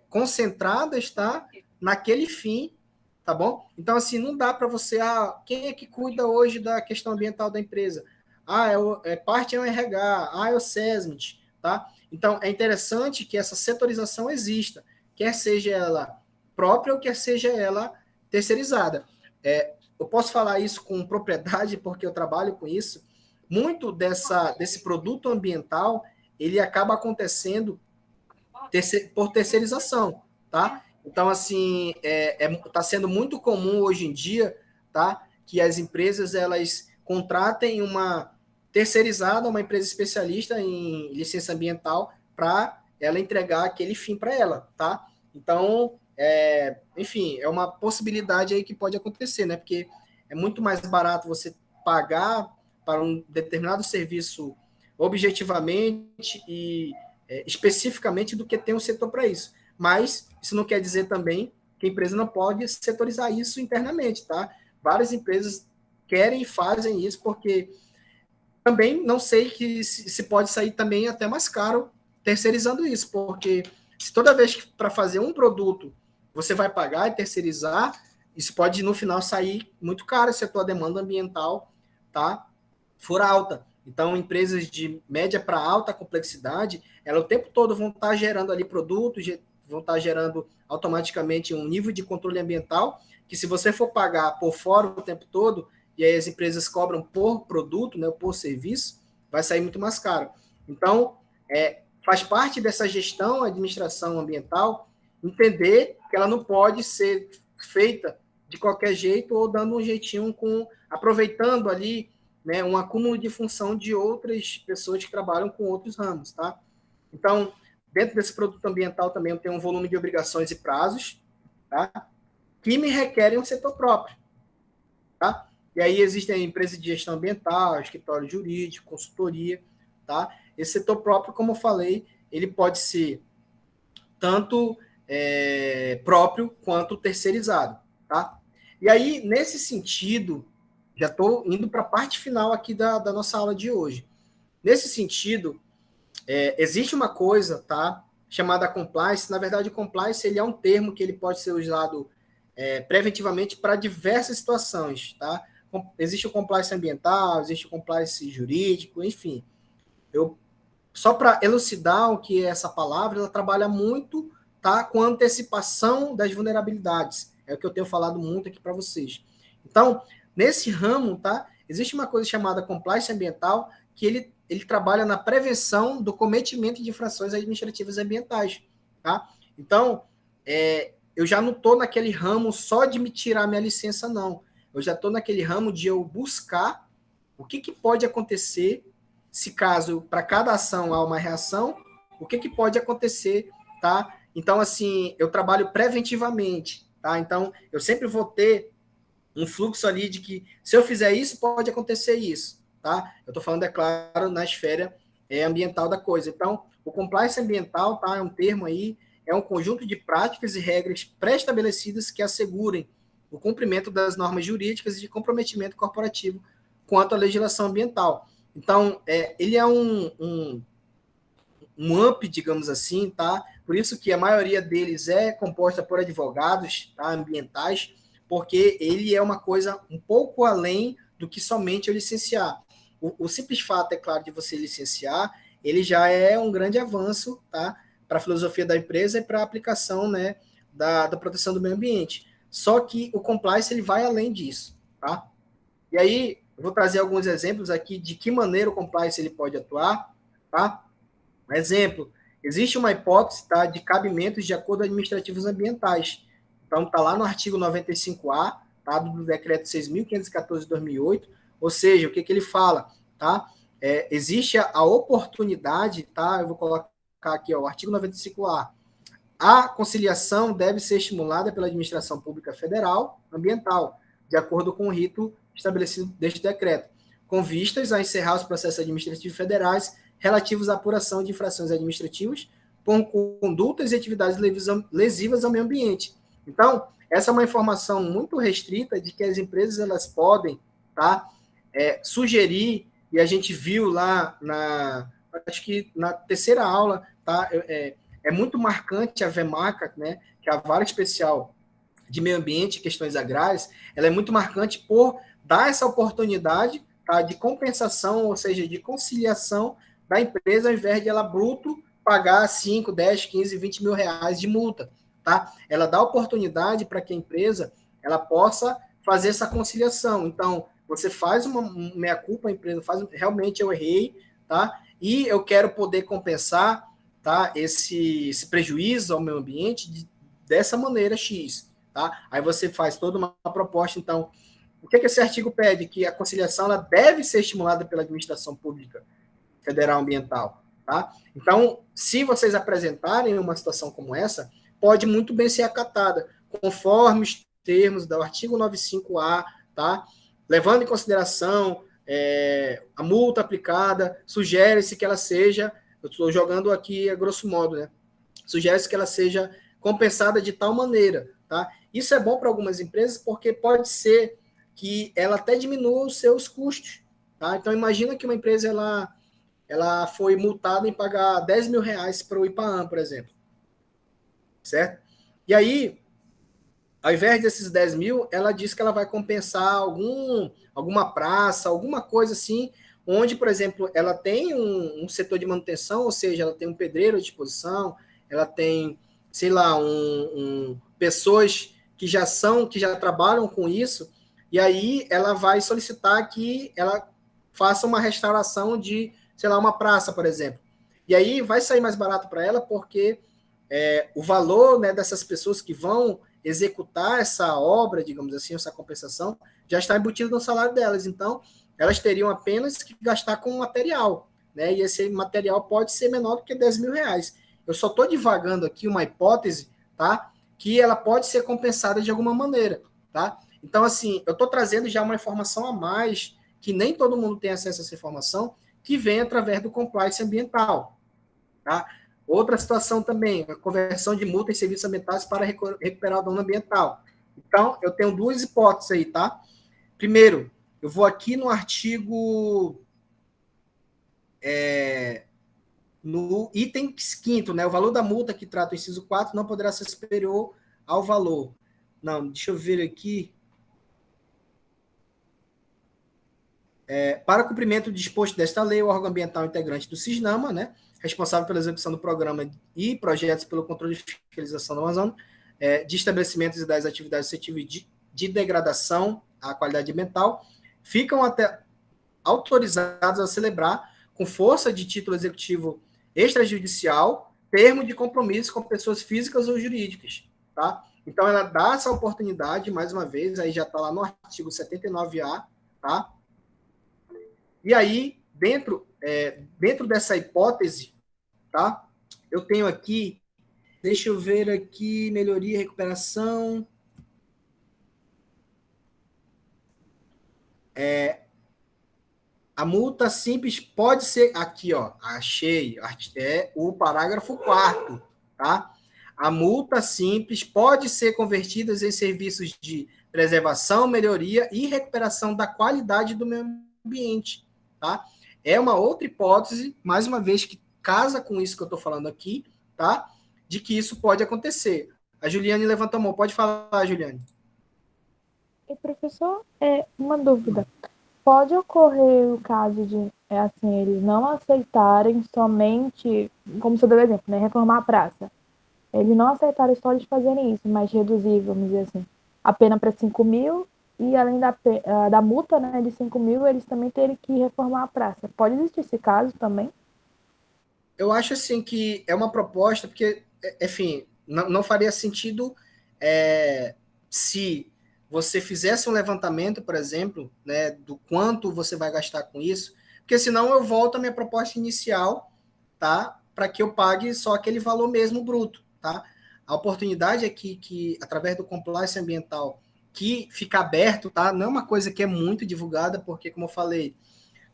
concentradas, tá, naquele fim, tá bom? Então, assim, não dá para você, quem é que cuida hoje da questão ambiental da empresa? Parte é o RH, é o SESMIT, tá? Então, é interessante que essa setorização exista, quer seja ela própria ou quer seja ela terceirizada. Eu posso falar isso com propriedade, porque eu trabalho com isso. Muito desse produto ambiental, ele acaba acontecendo por terceirização, tá? Então, assim, tá sendo muito comum hoje em dia, tá? Que as empresas, elas contratem uma terceirizada, uma empresa especialista em licença ambiental para ela entregar aquele fim para ela, tá? Então, enfim, é uma possibilidade aí que pode acontecer, né? Porque é muito mais barato você pagar para um determinado serviço objetivamente e especificamente do que tem um setor para isso. Mas isso não quer dizer também que a empresa não pode setorizar isso internamente, tá? Várias empresas querem e fazem isso porque também não sei que se pode sair também até mais caro terceirizando isso, porque se toda vez que para fazer um produto você vai pagar e terceirizar, isso pode no final sair muito caro se a tua demanda ambiental, tá, for alta. Então, empresas de média para alta complexidade, ela o tempo todo vão estar gerando ali produtos, vão estar gerando automaticamente um nível de controle ambiental, que se você for pagar por fora o tempo todo, e aí as empresas cobram por produto, né, por serviço, vai sair muito mais caro. Então, faz parte dessa gestão, administração ambiental, entender que ela não pode ser feita de qualquer jeito ou dando um jeitinho aproveitando ali, né, um acúmulo de função de outras pessoas que trabalham com outros ramos, tá? Então, dentro desse produto ambiental também eu tenho um volume de obrigações e prazos, tá? Que me requerem um setor próprio, tá? E aí existem empresas de gestão ambiental, escritório jurídico, consultoria, tá? Esse setor próprio, como eu falei, ele pode ser tanto próprio quanto terceirizado, tá? E aí, nesse sentido, já estou indo para a parte final aqui da nossa aula de hoje. Nesse sentido, existe uma coisa, tá, chamada compliance. Na verdade, compliance ele é um termo que ele pode ser usado preventivamente para diversas situações, tá? Existe o compliance ambiental, existe o compliance jurídico, enfim. Só para elucidar o que é essa palavra, ela trabalha muito, tá, com a antecipação das vulnerabilidades. É o que eu tenho falado muito aqui para vocês. Então, nesse ramo, tá, existe uma coisa chamada compliance ambiental, que ele trabalha na prevenção do cometimento de infrações administrativas ambientais, tá? Então, eu já não estou naquele ramo só de me tirar minha licença, não. Eu já estou naquele ramo de eu buscar o que pode acontecer se caso para cada ação há uma reação, o que pode acontecer, tá? Então, assim, eu trabalho preventivamente, tá? Então, eu sempre vou ter um fluxo ali de que se eu fizer isso, pode acontecer isso, tá? Eu estou falando, é claro, na esfera ambiental da coisa. Então, o compliance ambiental, tá? É um termo aí, é um conjunto de práticas e regras pré-estabelecidas que assegurem o cumprimento das normas jurídicas e de comprometimento corporativo quanto à legislação ambiental. Então, ele é um AMP, digamos assim, tá? Por isso que a maioria deles é composta por advogados, tá, ambientais, porque ele é uma coisa um pouco além do que somente eu licenciar. O simples fato, é claro, de você licenciar, ele já é um grande avanço, tá, para a filosofia da empresa e para a aplicação, né, da proteção do meio ambiente. Só que o compliance ele vai além disso, tá? E aí, eu vou trazer alguns exemplos aqui de que maneira o compliance ele pode atuar, tá? Um exemplo, existe uma hipótese, tá, de cabimentos de acordo administrativos ambientais. Então, está lá no artigo 95A, tá, do decreto 6.514 de 2008, ou seja, o que ele fala, tá? Existe a oportunidade, tá? Eu vou colocar aqui, ó, o artigo 95A. A conciliação deve ser estimulada pela administração pública federal ambiental, de acordo com o rito estabelecido deste decreto, com vistas a encerrar os processos administrativos federais relativos à apuração de infrações administrativas por condutas e atividades lesivas ao meio ambiente. Então, essa é uma informação muito restrita de que as empresas elas podem, tá, sugerir, e a gente viu lá acho que na terceira aula, tá, é muito marcante a VEMACA, né, que é a Vara Especial de Meio Ambiente e Questões Agrárias, ela é muito marcante por dar essa oportunidade, tá, de compensação, ou seja, de conciliação da empresa, ao invés de ela bruto pagar 5, 10, 15, 20 mil reais de multa. Tá? Ela dá oportunidade para que a empresa ela possa fazer essa conciliação. Então, você faz uma meia-culpa, a empresa faz, realmente eu errei, tá? E eu quero poder compensar, tá, esse prejuízo ao meio ambiente dessa maneira X. Tá? Aí você faz toda uma proposta. Então, o que esse artigo pede? Que a conciliação ela deve ser estimulada pela administração pública federal ambiental. Tá? Então, se vocês apresentarem uma situação como essa, pode muito bem ser acatada, conforme os termos do artigo 95A, tá? Levando em consideração a multa aplicada, sugere-se que ela seja, eu estou jogando aqui a grosso modo, né? Sugere-se que ela seja compensada de tal maneira, tá? Isso é bom para algumas empresas porque pode ser que ela até diminua os seus custos, tá? Então, imagina que uma empresa ela foi multada em pagar 10 mil reais para o IPAAM, por exemplo, certo? E aí, ao invés desses 10 mil, ela diz que ela vai compensar alguma praça, alguma coisa assim, onde, por exemplo, ela tem um setor de manutenção, ou seja, ela tem um pedreiro à disposição, ela tem, sei lá, pessoas que já trabalham com isso, e aí ela vai solicitar que ela faça uma restauração de, sei lá, uma praça, por exemplo. E aí vai sair mais barato para ela, porque o valor, né, dessas pessoas que vão executar essa obra, digamos assim, essa compensação, já está embutido no salário delas. Então, elas teriam apenas que gastar com material, né? E esse material pode ser menor do que 10 mil reais. Eu só estou divagando aqui uma hipótese, tá? Que ela pode ser compensada de alguma maneira, tá? Então, assim, eu estou trazendo já uma informação a mais, que nem todo mundo tem acesso a essa informação, que vem através do compliance ambiental, tá? Outra situação também, a conversão de multa em serviços ambientais para recuperar o dano ambiental. Então, eu tenho duas hipóteses aí, tá? Primeiro, eu vou aqui no artigo, no item 5º, né? O valor da multa que trata o inciso 4 não poderá ser superior ao valor. Não, deixa eu ver aqui. Para cumprimento do disposto desta lei, o órgão ambiental integrante do CISNAMA, né, responsável pela execução do programa e projetos pelo controle e fiscalização da Amazônia, de estabelecimentos e das atividades suscetíveis de degradação à qualidade ambiental, ficam até autorizados a celebrar, com força de título executivo extrajudicial, termo de compromisso com pessoas físicas ou jurídicas. Tá? Então, ela dá essa oportunidade, mais uma vez, aí já está lá no artigo 79A, tá? E aí, dentro dessa hipótese, tá? Eu tenho aqui, deixa eu ver aqui, melhoria, recuperação. A multa simples pode ser, aqui, ó, achei, o parágrafo 4º, tá? A multa simples pode ser convertida em serviços de preservação, melhoria e recuperação da qualidade do meio ambiente, tá? É uma outra hipótese, mais uma vez, que casa com isso que eu estou falando aqui, tá? De que isso pode acontecer. A Juliane levanta a mão. Pode falar, Juliane. E, professor, uma dúvida. Pode ocorrer o caso de, assim, eles não aceitarem somente, como você deu exemplo, né, reformar a praça. Eles não aceitaram só de fazerem isso, mas reduzir, vamos dizer assim, a pena para 5 mil e além da multa, né, de 5 mil, eles também terem que reformar a praça. Pode existir esse caso também? Eu acho assim que é uma proposta, porque, enfim, não faria sentido se você fizesse um levantamento, por exemplo, né, do quanto você vai gastar com isso, porque senão eu volto à minha proposta inicial, tá? Para que eu pague só aquele valor mesmo bruto, tá? A oportunidade é que através do compliance ambiental, que fica aberto, tá? Não é uma coisa que é muito divulgada, porque, como eu falei,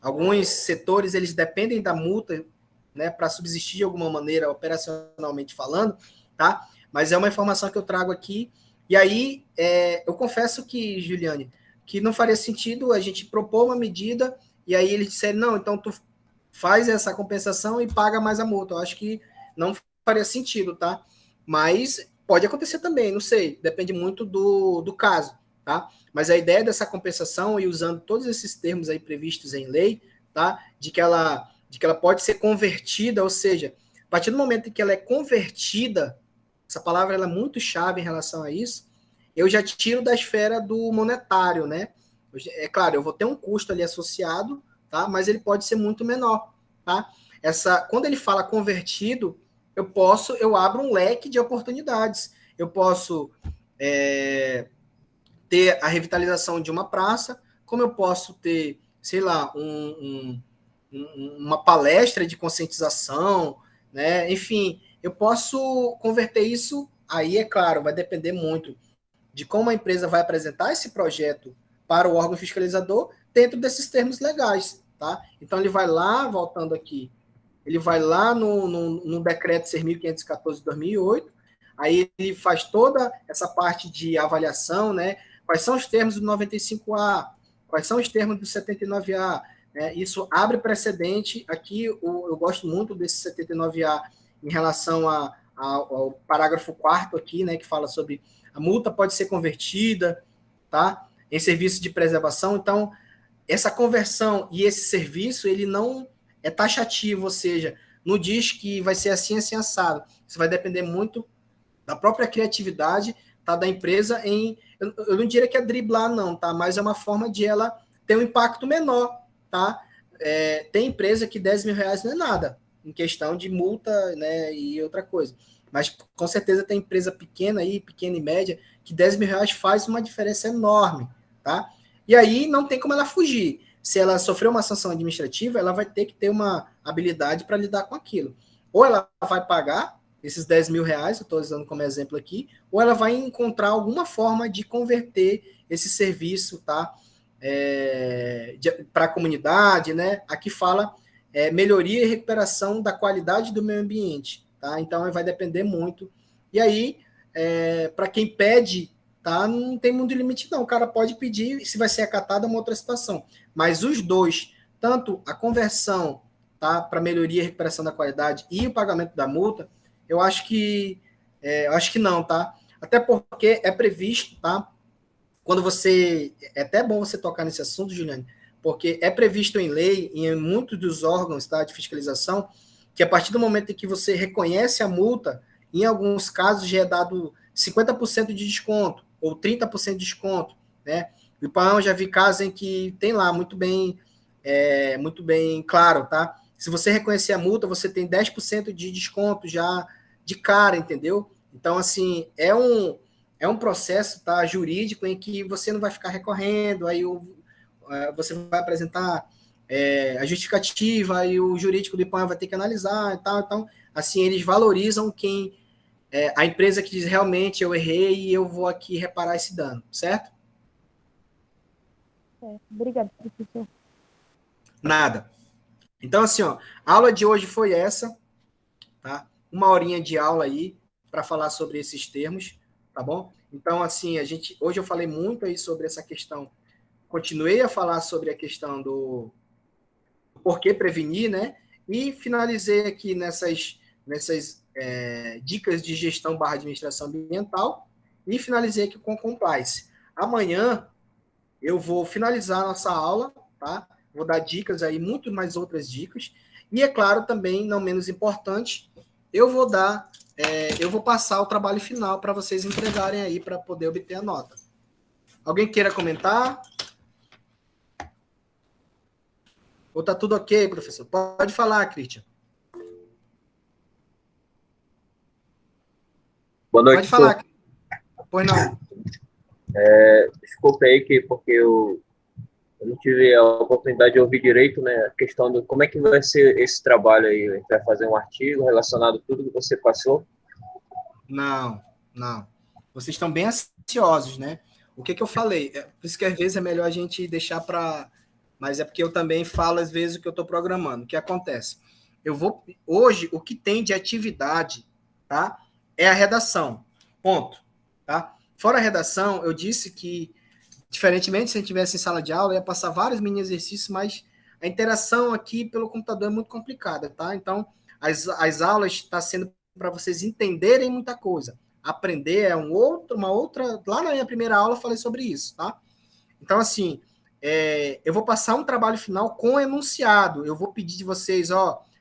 alguns setores eles dependem da multa, né, para subsistir de alguma maneira, operacionalmente falando, tá? Mas é uma informação que eu trago aqui. E aí, eu confesso que, Juliane, que não faria sentido a gente propor uma medida e aí eles disserem, não, então tu faz essa compensação e paga mais a multa. Eu acho que não faria sentido, tá? Mas pode acontecer também, não sei, depende muito do caso, tá? Mas a ideia dessa compensação, e usando todos esses termos aí previstos em lei, tá? De que ela pode ser convertida, ou seja, a partir do momento em que ela é convertida, essa palavra ela é muito chave em relação a isso, eu já tiro da esfera do monetário, né? É claro, eu vou ter um custo ali associado, tá? Mas ele pode ser muito menor, tá? Quando ele fala convertido, eu abro um leque de oportunidades. Eu posso ter a revitalização de uma praça, como eu posso ter, sei lá, uma palestra de conscientização, né? Enfim, eu posso converter isso. Aí, é claro, vai depender muito de como a empresa vai apresentar esse projeto para o órgão fiscalizador dentro desses termos legais, tá? Então ele vai lá, voltando aqui, ele vai lá no decreto 6.514 de 2008, aí ele faz toda essa parte de avaliação, né? Quais são os termos do 95A, quais são os termos do 79A, né? Isso abre precedente. Aqui eu gosto muito desse 79A em relação ao parágrafo 4º aqui, né? Que fala sobre a multa pode ser convertida, tá? Em serviço de preservação. Então, essa conversão e esse serviço, ele não é taxativo, ou seja, não diz que vai ser assim, assim, assado. Isso vai depender muito da própria criatividade, tá, da empresa eu não diria que é driblar, não, tá? Mas é uma forma de ela ter um impacto menor, tá? Tem empresa que R$ 10.000 não é nada, em questão de multa, né, e outra coisa. Mas com certeza tem empresa pequena aí, pequena e média, que R$ 10.000 faz uma diferença enorme, tá? E aí não tem como ela fugir. Se ela sofreu uma sanção administrativa, ela vai ter que ter uma habilidade para lidar com aquilo. Ou ela vai pagar esses R$ 10.000, eu estou usando como exemplo aqui, ou ela vai encontrar alguma forma de converter esse serviço, tá? Para a comunidade, né? Aqui fala melhoria e recuperação da qualidade do meio ambiente, tá? Então vai depender muito. E aí, para quem pede, tá? Não tem muito limite, não. O cara pode pedir, se vai ser acatado é uma outra situação. Mas os dois, tanto a conversão, tá? Para melhoria e recuperação da qualidade e o pagamento da multa, eu acho que não, tá? Até porque é previsto, tá? Quando você. É até bom você tocar nesse assunto, Juliane, porque é previsto em lei, em muitos dos órgãos, tá, de fiscalização, que a partir do momento em que você reconhece a multa, em alguns casos já é dado 50% de desconto, ou 30% de desconto, né? O IPAM já vi casos em que tem lá muito bem claro, tá? Se você reconhecer a multa, você tem 10% de desconto já de cara, entendeu? Então, assim, é um processo, tá, jurídico em que você não vai ficar recorrendo, aí você vai apresentar a justificativa, e o jurídico do IPAM vai ter que analisar e tal. Então, assim, eles valorizam a empresa que diz realmente eu errei e eu vou aqui reparar esse dano, certo? Obrigada, professor. Nada. Então, assim, ó, a aula de hoje foi essa, tá? Uma horinha de aula aí para falar sobre esses termos, tá bom? Então, assim, hoje eu falei muito aí sobre essa questão, continuei a falar sobre a questão do por que prevenir, né? E finalizei aqui nessas dicas de gestão barra administração ambiental e finalizei aqui com compliance. Amanhã eu vou finalizar a nossa aula, tá? Vou dar dicas aí, muito mais outras dicas. E é claro, também, não menos importante, eu vou passar o trabalho final para vocês entregarem aí para poder obter a nota. Alguém queira comentar? Ou tá tudo ok, professor? Pode falar, Cristian. Boa noite, Pode falar. Pois não. Desculpa aí porque eu não tive a oportunidade de ouvir direito, né, a questão do como é que vai ser esse trabalho aí. A gente vai fazer um artigo relacionado a tudo que você passou? Não, não. Vocês estão bem ansiosos, né? O que eu falei? Por isso que às vezes é melhor a gente deixar para. Mas é porque eu também falo às vezes o que eu estou programando. O que acontece? Eu vou. Hoje, o que tem de atividade, tá? É a redação. Ponto. Tá? Fora a redação, eu disse que, diferentemente se a gente tivesse em sala de aula, eu ia passar vários mini exercícios, mas a interação aqui pelo computador é muito complicada, tá? Então, as aulas estão sendo para vocês entenderem muita coisa. Aprender é uma outra. Lá na minha primeira aula eu falei sobre isso, tá? Então, assim, eu vou passar um trabalho final com enunciado. Eu vou pedir de vocês,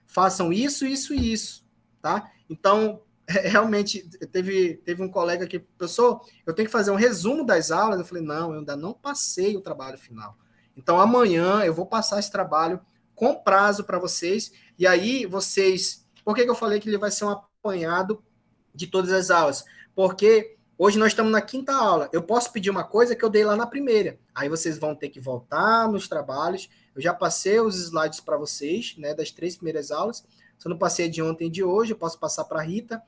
façam isso, isso e isso, tá? Então, realmente, teve um colega que, professor, eu tenho que fazer um resumo das aulas. Eu falei, não, eu ainda não passei o trabalho final. Então, amanhã eu vou passar esse trabalho com prazo para vocês. E aí, vocês. Por que eu falei que ele vai ser um apanhado de todas as aulas? Porque hoje nós estamos na quinta aula. Eu posso pedir uma coisa que eu dei lá na primeira. Aí vocês vão ter que voltar nos trabalhos. Eu já passei os slides para vocês, né, das 3 primeiras aulas. Se eu não passei de ontem e de hoje, eu posso passar para a Rita.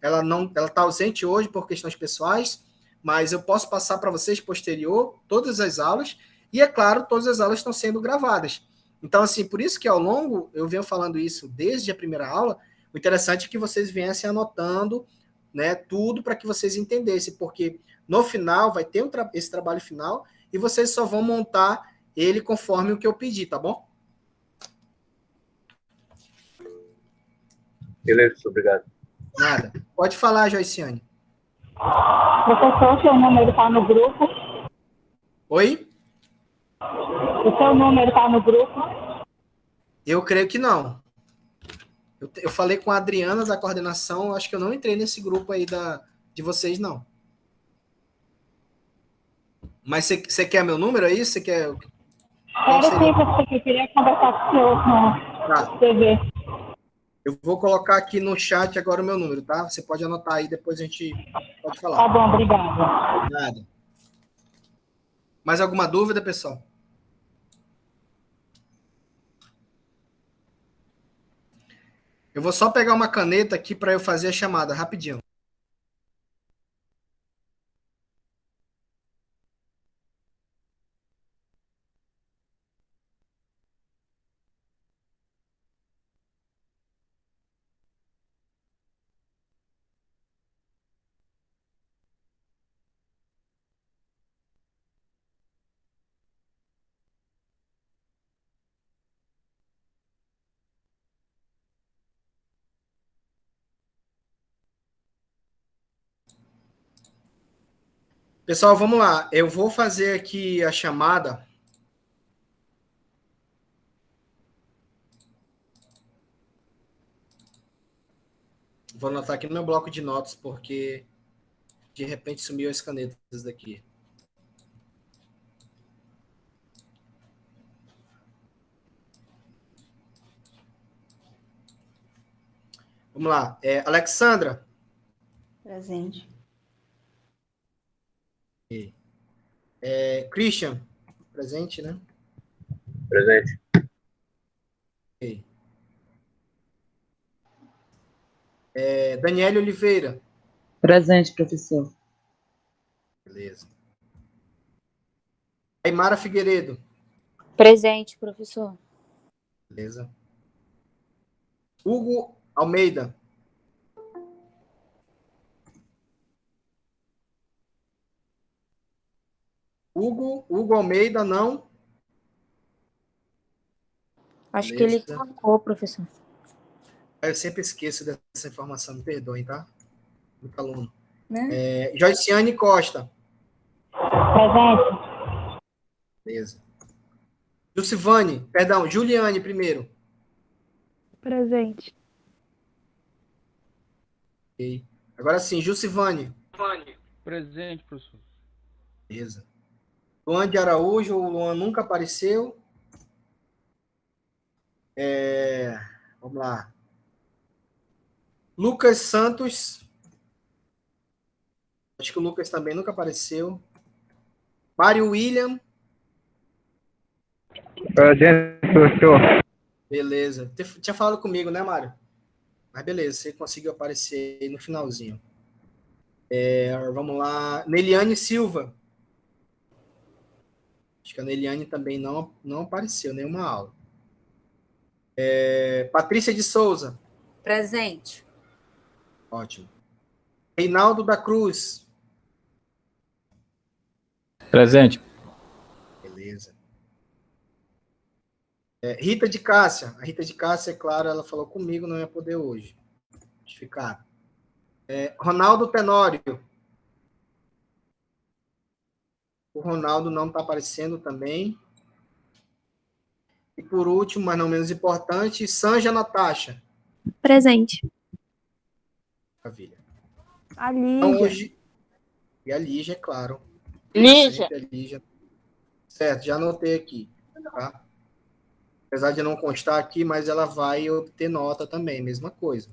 Ela está ausente hoje por questões pessoais, mas eu posso passar para vocês posterior todas as aulas. E, é claro, todas as aulas estão sendo gravadas. Então, assim, por isso que ao longo, eu venho falando isso desde a primeira aula, o interessante é que vocês viessem anotando, né, tudo para que vocês entendessem, porque no final vai ter esse trabalho final e vocês só vão montar ele conforme o que eu pedi, tá bom? Beleza, obrigado. Nada. Pode falar, Joiciane. Professor, seu número está no grupo? Oi? O seu número está no grupo? Eu creio que não. Eu falei com a Adriana da coordenação, acho que eu não entrei nesse grupo aí de vocês, não. Mas você quer meu número aí? Você quer. Quero sim, professor, eu queria conversar com o senhor no TV. Eu vou colocar aqui no chat agora o meu número, tá? Você pode anotar aí, depois a gente pode falar. Tá bom, obrigada. Nada. Mais alguma dúvida, pessoal? Eu vou só pegar uma caneta aqui para eu fazer a chamada, rapidinho. Pessoal, vamos lá. Eu vou fazer aqui a chamada. Vou anotar aqui no meu bloco de notas, porque de repente sumiu as canetas daqui. Vamos lá. Alexandra. Presente. Christian. Presente, né? Presente. Daniele Oliveira. Presente, professor. Beleza. Aimara Figueiredo. Presente, professor. Beleza. Hugo Almeida. Hugo Almeida, não. Acho Beleza. que ele colocou, professor. Eu sempre esqueço dessa informação, me perdoem, tá? Muito aluno. Né? Joiciane Costa. Presente. Beleza. Juliane primeiro. Presente. Okay. Agora sim, Jucivane. Presente, professor. Beleza. Luan de Araújo, o Luan nunca apareceu. Vamos lá. Lucas Santos. Acho que o Lucas também nunca apareceu. Mário William. Presente, professor. Beleza. Tinha falado comigo, né, Mário? Mas beleza, você conseguiu aparecer aí no finalzinho. Vamos lá. Neliane Silva. Acho que a Neliane também não apareceu nenhuma aula. Patrícia de Souza. Presente. Ótimo. Reinaldo da Cruz. Presente. Beleza. Rita de Cássia. A Rita de Cássia, é claro, ela falou comigo, não ia poder hoje. Justificado. Ronaldo Tenório. O Ronaldo não está aparecendo também. E por último, mas não menos importante, Sanja Natasha. Presente. Maravilha. A Lígia. Então, hoje... E a Lígia, é claro. Lígia. A Lígia. Certo, já anotei aqui. Tá? Apesar de não constar aqui, mas ela vai obter nota também, mesma coisa.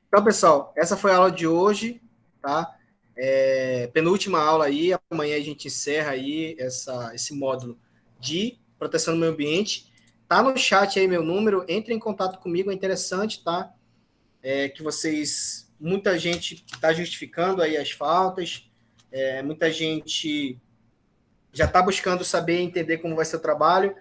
Então, pessoal, essa foi a aula de hoje, tá? Penúltima aula aí, amanhã a gente encerra aí esse módulo de proteção do meio ambiente. Tá no chat aí meu número, entre em contato comigo, é interessante, tá? Que muita gente está justificando aí as faltas, muita gente já está buscando saber e entender como vai ser o trabalho.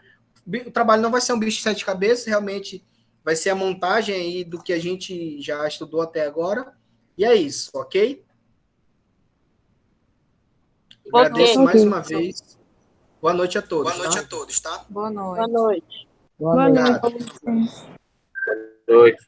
O trabalho não vai ser um bicho de 7 cabeças, realmente vai ser a montagem aí do que a gente já estudou até agora. E é isso, ok? Agradeço mais uma vez. Boa noite a todos. Boa noite a todos, tá? Boa noite. Boa noite. Boa noite. Boa noite.